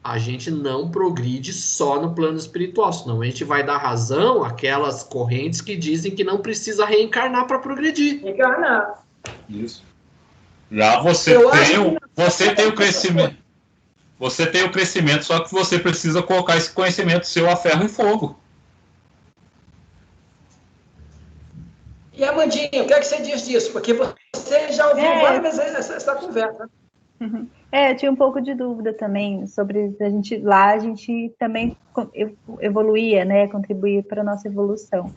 a gente não progride só no plano espiritual, senão a gente vai dar razão àquelas correntes que dizem que não precisa reencarnar para progredir. Reencarnar. Isso. Já você tem o crescimento. Você tem o crescimento, só que você precisa colocar esse conhecimento seu a ferro e fogo. E Amandinha, o que é que você diz disso? Porque você já ouviu várias vezes essa conversa. Eu tinha um pouco de dúvida também sobre a gente também evoluía, né, contribuía para a nossa evolução.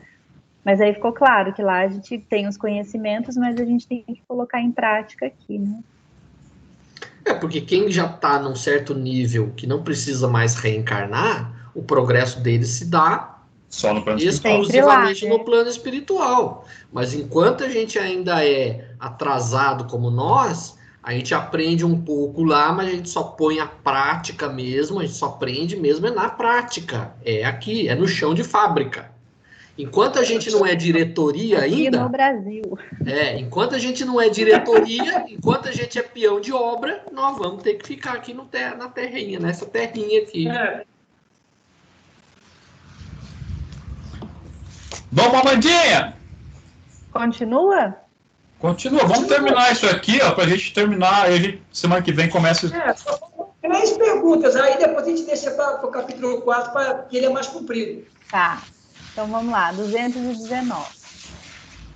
Mas aí ficou claro que lá a gente tem os conhecimentos, mas a gente tem que colocar em prática aqui, né? Porque quem já está num certo nível que não precisa mais reencarnar, o progresso dele se dá só no plano exclusivamente no plano espiritual. Mas enquanto a gente ainda é atrasado como nós, a gente aprende um pouco lá, mas a gente só põe a prática mesmo, a gente só aprende mesmo é na prática. É aqui, é no chão de fábrica. Enquanto a gente não é diretoria ainda... Aqui no Brasil. Enquanto a gente não é diretoria, enquanto a gente é peão de obra, nós vamos ter que ficar aqui na terrinha, nessa terrinha aqui. Vamos, Amandinha! Continua? Continua. Vamos terminar isso aqui, ó, pra gente terminar. Aí semana que vem começa... Só 3 perguntas, aí depois a gente deixa para o capítulo 4, porque ele é mais comprido. Tá. Então, vamos lá. 219.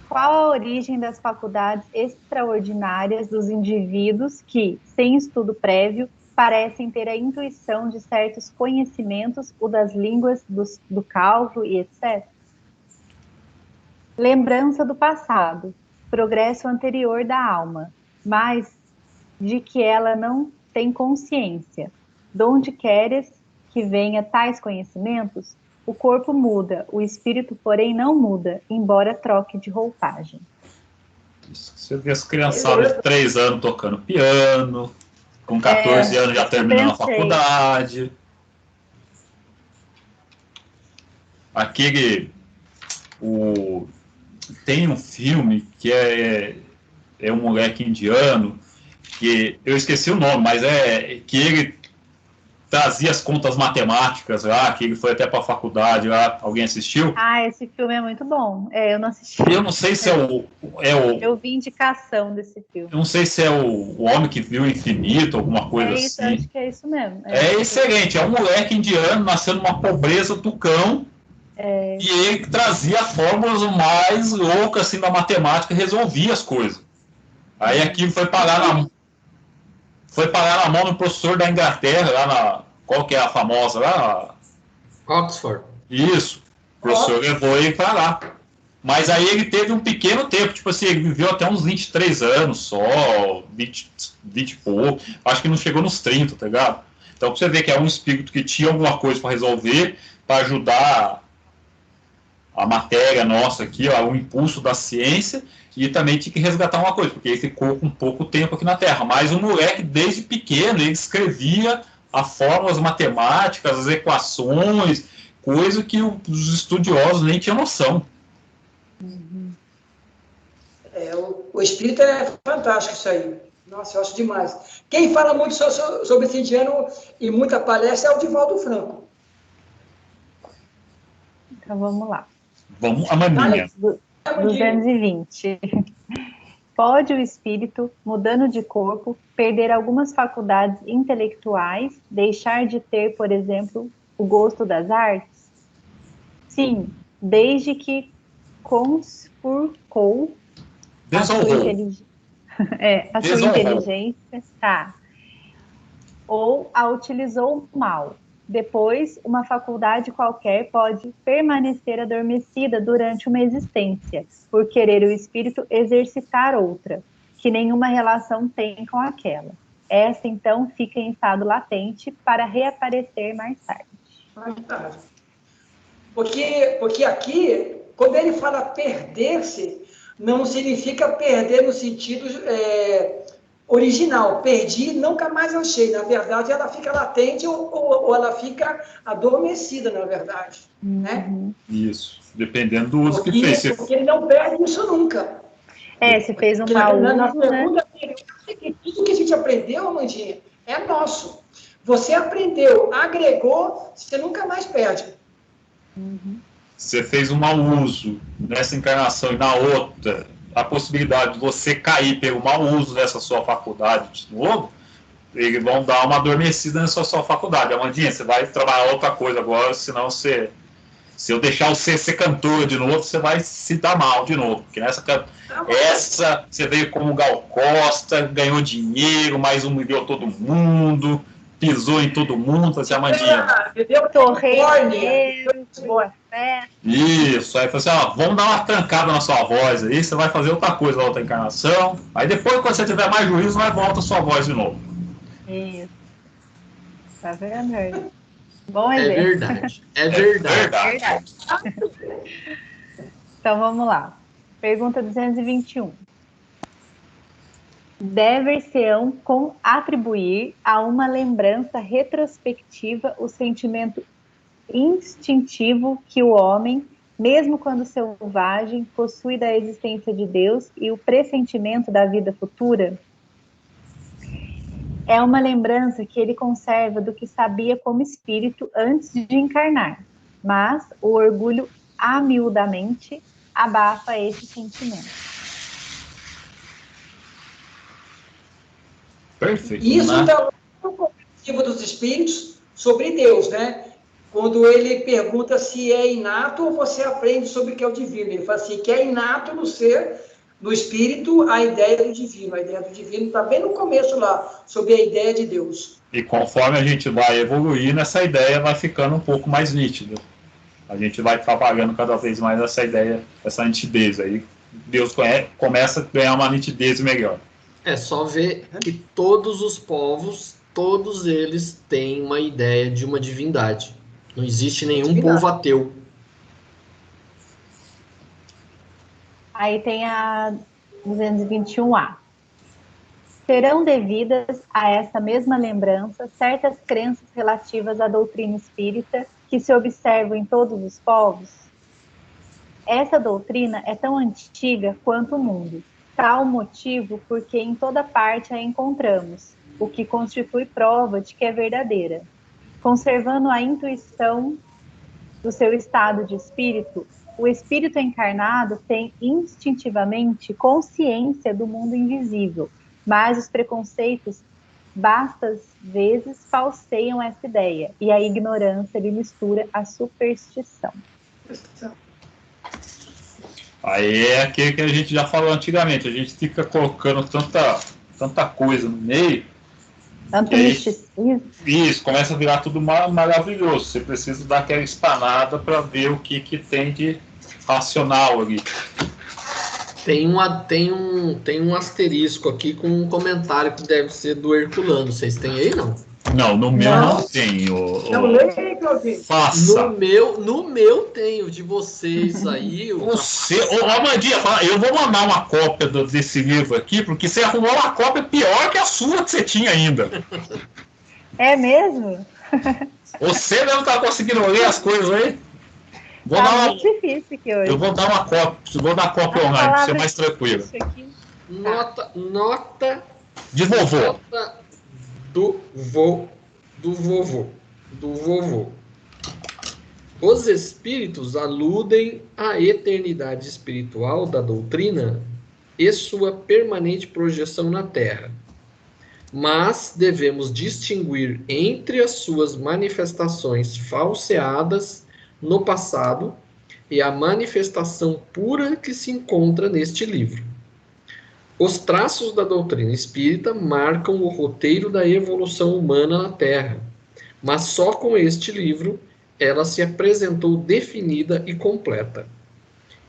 Qual a origem das faculdades extraordinárias dos indivíduos que, sem estudo prévio, parecem ter a intuição de certos conhecimentos, o das línguas, do cálculo e etc.? Lembrança do passado, progresso anterior da alma, mas de que ela não tem consciência. Donde queres que venha tais conhecimentos? O corpo muda, o espírito, porém, não muda, embora troque de roupagem. Você vê as criançadas de 3 anos tocando piano, com 14 anos já terminando a faculdade. Tem um filme que é um moleque indiano, que eu esqueci o nome, mas que ele trazia as contas matemáticas lá, que ele foi até para a faculdade lá. Alguém assistiu? Esse filme é muito bom. Eu não assisti. Eu não sei se Eu vi indicação desse filme. Eu não sei se é o Homem que Viu o Infinito, alguma coisa isso, assim. Acho que é isso mesmo. É excelente. É um moleque indiano nascendo numa pobreza do cão. E ele trazia fórmulas mais loucas assim, da matemática e resolvia as coisas. Aí aquilo foi parar na mão do professor da Inglaterra, lá qual que é a famosa lá? Oxford. Isso. O professor levou ele para lá. Mas aí ele teve um pequeno tempo, tipo assim, ele viveu até uns 23 anos só, 20 e pouco. Acho que não chegou nos 30, tá ligado? Então pra você ver que é um espírito que tinha alguma coisa para resolver, para ajudar a matéria nossa aqui, ó, o impulso da ciência, e também tinha que resgatar uma coisa, porque ele ficou com pouco tempo aqui na Terra. Mas o moleque, desde pequeno, ele escrevia as fórmulas matemáticas, as equações, coisa que os estudiosos nem tinham noção. O espírito é fantástico isso aí. Nossa, eu acho demais. Quem fala muito sobre esse indiano e muita palestra é o Divaldo Franco. Então, vamos lá. Vamos, Amandinha. 220. Pode o espírito, mudando de corpo, perder algumas faculdades intelectuais, deixar de ter, por exemplo, o gosto das artes? Sim, desde que conspurcou a sua inteligência. A sua inteligência, tá. Ou a utilizou mal. Depois, uma faculdade qualquer pode permanecer adormecida durante uma existência, por querer o espírito exercitar outra, que nenhuma relação tem com aquela. Essa, então, fica em estado latente para reaparecer mais tarde. Porque aqui, quando ele fala perder-se, não significa perder no sentido original. Perdi, nunca mais achei. Na verdade, ela fica latente ou ela fica adormecida, na verdade. Né? Isso, dependendo do uso que fez. Porque ele não perde isso nunca. Se fez um mau uso, né? Tudo que a gente aprendeu, Amandinha, é nosso. Você aprendeu, agregou, você nunca mais perde. Você fez um mau uso nessa encarnação e na outra, a possibilidade de você cair pelo mau uso dessa sua faculdade de novo, eles vão dar uma adormecida nessa sua faculdade. Amandinha, você vai trabalhar outra coisa agora, senão se eu deixar você ser cantor de novo, você vai se dar mal de novo. Porque essa você veio como Gal Costa, ganhou dinheiro, mais humilhou todo mundo, pisou em todo mundo, assim, Amandinha. Torrei dinheiro, boa fé. Isso, aí falou assim, vamos dar uma trancada na sua voz aí, você vai fazer outra coisa na outra encarnação, aí depois, quando você tiver mais juízo, vai volta a sua voz de novo. Isso. Tá vendo? Bom exemplo. É verdade. Então, vamos lá. Pergunta 221. Dever-se-ão com atribuir a uma lembrança retrospectiva o sentimento instintivo que o homem, mesmo quando selvagem, possui da existência de Deus e o pressentimento da vida futura? É uma lembrança que ele conserva do que sabia como espírito antes de encarnar, mas o orgulho amiudamente abafa esse sentimento. Perfeito. Isso está no cognitivo dos espíritos sobre Deus, né? Quando ele pergunta se é inato ou você aprende sobre o que é o divino. Ele fala assim, que é inato no ser, no espírito, a ideia do divino. A ideia do divino está bem no começo lá, sobre a ideia de Deus. E conforme a gente vai evoluindo, essa ideia vai ficando um pouco mais nítida. A gente vai trabalhando cada vez mais essa ideia, essa nitidez. Aí Deus começa a ganhar uma nitidez melhor. É só ver que todos os povos, todos eles têm uma ideia de uma divindade. Não existe nenhum povo ateu. Aí tem a 221A. Serão devidas a essa mesma lembrança certas crenças relativas à doutrina espírita que se observam em todos os povos? Essa doutrina é tão antiga quanto o mundo. Tal motivo porque em toda parte a encontramos, o que constitui prova de que é verdadeira. Conservando a intuição do seu estado de espírito, o espírito encarnado tem instintivamente consciência do mundo invisível, mas os preconceitos bastas vezes falseiam essa ideia, e a ignorância lhe mistura a superstição. Aí é aquilo que a gente já falou antigamente, a gente fica colocando tanta coisa no meio. Tanto misticismo. Isso, começa a virar tudo maravilhoso. Você precisa dar aquela espanada para ver o que tem de racional ali. Tem um asterisco aqui com um comentário que deve ser do Herculano. Vocês têm aí, não? Não, no meu não tem. Faça. No meu tem, o de vocês aí. Amandinha, eu vou mandar uma cópia desse livro aqui, porque você arrumou uma cópia pior que a sua que você tinha ainda. É mesmo? Você não está conseguindo ler as coisas aí? Muito difícil aqui hoje. Eu vou dar uma cópia, online, para ser mais tranquilo. Nota de vovô. Nota do vovô. Os espíritos aludem à eternidade espiritual da doutrina e sua permanente projeção na Terra. mas devemos distinguir entre as suas manifestações falseadas no passado e a manifestação pura que se encontra neste livro. Os traços da doutrina espírita marcam o roteiro da evolução humana na Terra, mas só com este livro ela se apresentou definida e completa.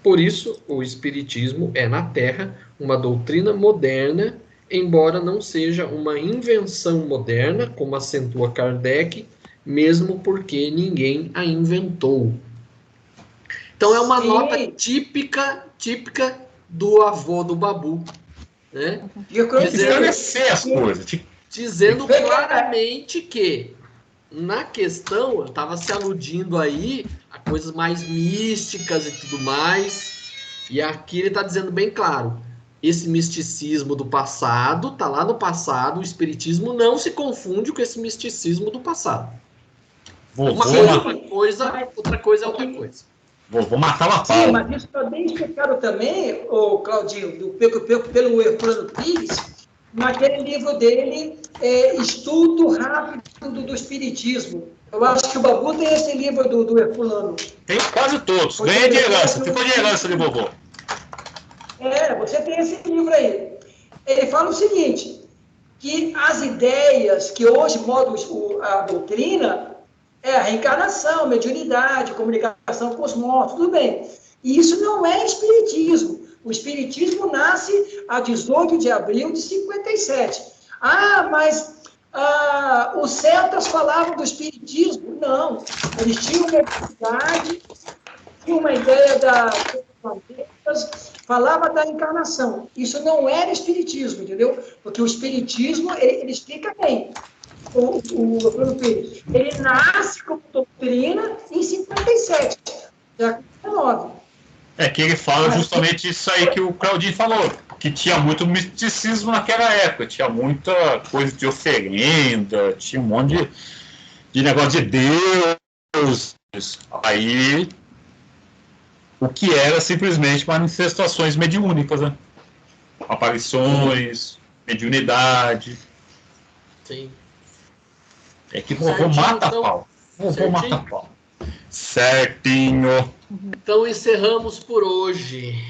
Por isso, o Espiritismo é, na Terra, uma doutrina moderna, embora não seja uma invenção moderna, como acentua Kardec, mesmo porque ninguém a inventou. Então, é uma nota típica do avô do Babu, né? Esclarecer as coisas. Dizendo claramente que, na questão, eu estava se aludindo aí a coisas mais místicas e tudo mais, e aqui ele está dizendo bem claro, esse misticismo do passado, está lá no passado, o espiritismo não se confunde com esse misticismo do passado. Uma coisa é outra coisa. Vou matar uma pau. Sim, mas isso está bem explicado também, o Claudinho, pelo Herculano Pires, naquele livro dele, Estudo Rápido do Espiritismo. Eu acho que o Babu tem esse livro do Herculano. Tem quase todos. Ganha de herança. Ficou de herança de vovô. Você tem esse livro aí. Ele fala o seguinte, que as ideias que hoje modam a doutrina é a reencarnação, mediunidade, comunicação com os mortos, tudo bem. E isso não é espiritismo. O espiritismo nasce a 18 de abril de 57. Mas os celtas falavam do espiritismo? Não. Eles tinham uma mediunidade, tinham uma ideia falava da encarnação. Isso não era espiritismo, entendeu? Porque o espiritismo, ele explica bem. Ele nasce como doutrina em 57, já 19. Que ele fala justamente isso aí que o Claudinho falou, que tinha muito misticismo naquela época, tinha muita coisa de oferenda, tinha um monte de negócio de Deus. Aí, o que era simplesmente manifestações mediúnicas, né? Aparições, mediunidade. Sim. É que vovô mata pau. Vovô mata pau. Certinho. Então encerramos por hoje.